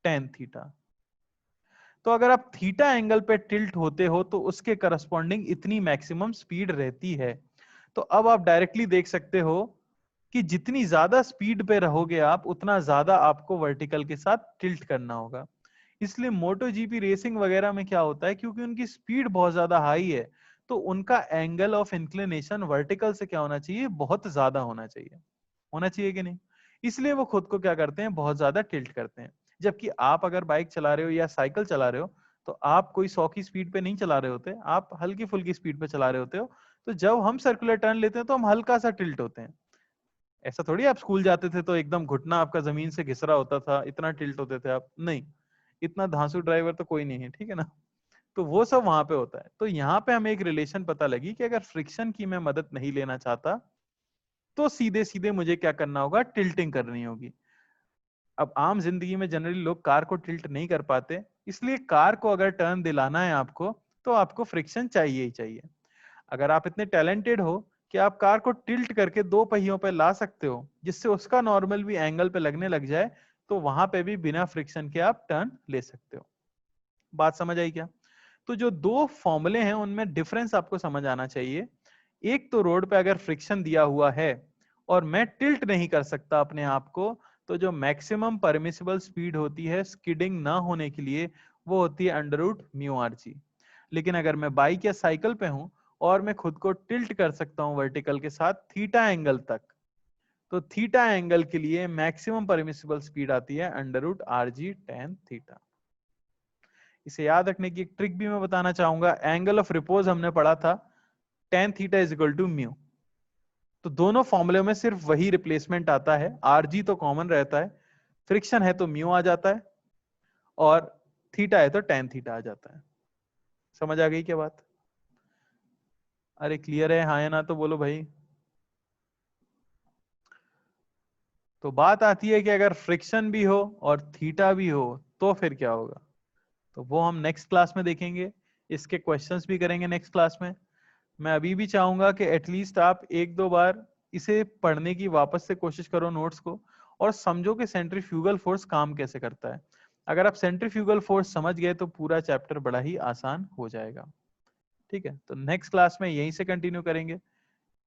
[SPEAKER 1] tan थीटा। तो अगर आप थीटा एंगल पे टिल्ट होते हो तो उसके करस्पॉन्डिंग इतनी मैक्सिमम स्पीड रहती है। तो अब आप डायरेक्टली देख सकते हो कि जितनी ज्यादा स्पीड पे रहोगे आप, उतना ज्यादा आपको वर्टिकल के साथ टिल्ट करना होगा। इसलिए मोटो जीपी रेसिंग वगैरह में क्या होता है, क्योंकि उनकी स्पीड बहुत ज्यादा हाई है, तो उनका एंगल ऑफ इंक्लिनेशन वर्टिकल से क्या होना चाहिए, बहुत ज्यादा होना चाहिए, होना चाहिए कि नहीं। इसलिए वो खुद को क्या करते हैं, बहुत ज्यादा टिल्ट करते हैं। जबकि आप अगर बाइक चला रहे हो या साइकिल चला रहे हो, तो आप कोई 100 की स्पीड पे नहीं चला रहे होते, आप हल्की फुल्की स्पीड पे चला रहे होते हो। तो जब हम सर्कुलर टर्न लेते हैं तो हम हल्का सा टिल्ट होते हैं। ऐसा थोड़ी आप स्कूल जाते थे तो एकदम घुटना आपका जमीन से घिस रहा होता था, इतना टिल्ट होते थे आप, नहीं, इतना धांसू ड्राइवर तो कोई नहीं है, ठीक है ना। तो वो सब वहां पे होता है। तो यहाँ पे हमें एक रिलेशन पता लगी कि अगर फ्रिक्शन की मैं मदद नहीं लेना चाहता, तो सीधे सीधे मुझे क्या करना होगा, टिल्टिंग करनी होगी। अब आम जिंदगी में जनरली लोग कार को टिल्ट नहीं कर पाते, इसलिए कार को अगर टर्न दिलाना है आपको, तो आपको फ्रिक्शन चाहिए ही चाहिए। अगर आप इतने टैलेंटेड हो कि आप कार को टिल्ट करके दो पहियों पे ला सकते हो, जिससे उसका नॉर्मल भी एंगल पे लगने लग जाए, तो वहां पे भी बिना फ्रिक्शन के आप टर्न ले सकते हो। बात समझ आई क्या? तो जो दो फॉर्मूले हैं उनमें डिफरेंस आपको समझ आना चाहिए। एक तो रोड पे अगर फ्रिक्शन दिया हुआ है और मैं टिल्ट नहीं कर सकता अपने आप को, तो जो मैक्सिमम परमिसिबल स्पीड होती है स्किडिंग ना होने के लिए, वो होती है √μrg। लेकिन अगर मैं बाइक या साइकिल पे हूं और मैं खुद को टिल्ट कर सकता हूं वर्टिकल के साथ थीटा एंगल तक, तो थीटा एंगल के लिए मैक्सिमम परमिसिबल स्पीड आती है √rg tan थीटा। इसे याद रखने की एक ट्रिक भी मैं बताना चाहूंगा। एंगल ऑफ रिपोज हमने पढ़ा था, tan theta is equal to mu. तो दोनों फॉर्मूले में सिर्फ वही रिप्लेसमेंट आता है, rg तो कॉमन रहता है, फ्रिक्शन है तो म्यू आ जाता है, और थीटा है तो tan थीटा आ जाता है। समझ आ गई क्या बात? अरे क्लियर है, हाँ या ना तो बोलो भाई। तो बात आती है कि अगर फ्रिक्शन भी हो और थीटा भी हो तो फिर क्या होगा, तो वो हम नेक्स्ट क्लास में देखेंगे। इसके क्वेश्चंस भी करेंगे नेक्स्ट क्लास में। मैं अभी भी चाहूंगा कि एटलीस्ट आप एक दो बार इसे पढ़ने की वापस से कोशिश करो नोट्स को, और समझो कि सेंट्रीफ्यूगल फोर्स काम कैसे करता है। अगर आप सेंट्रीफ्यूगल फोर्स समझ गए तो पूरा चैप्टर बड़ा ही आसान हो जाएगा। ठीक है, तो नेक्स्ट क्लास में यहीं से कंटिन्यू करेंगे।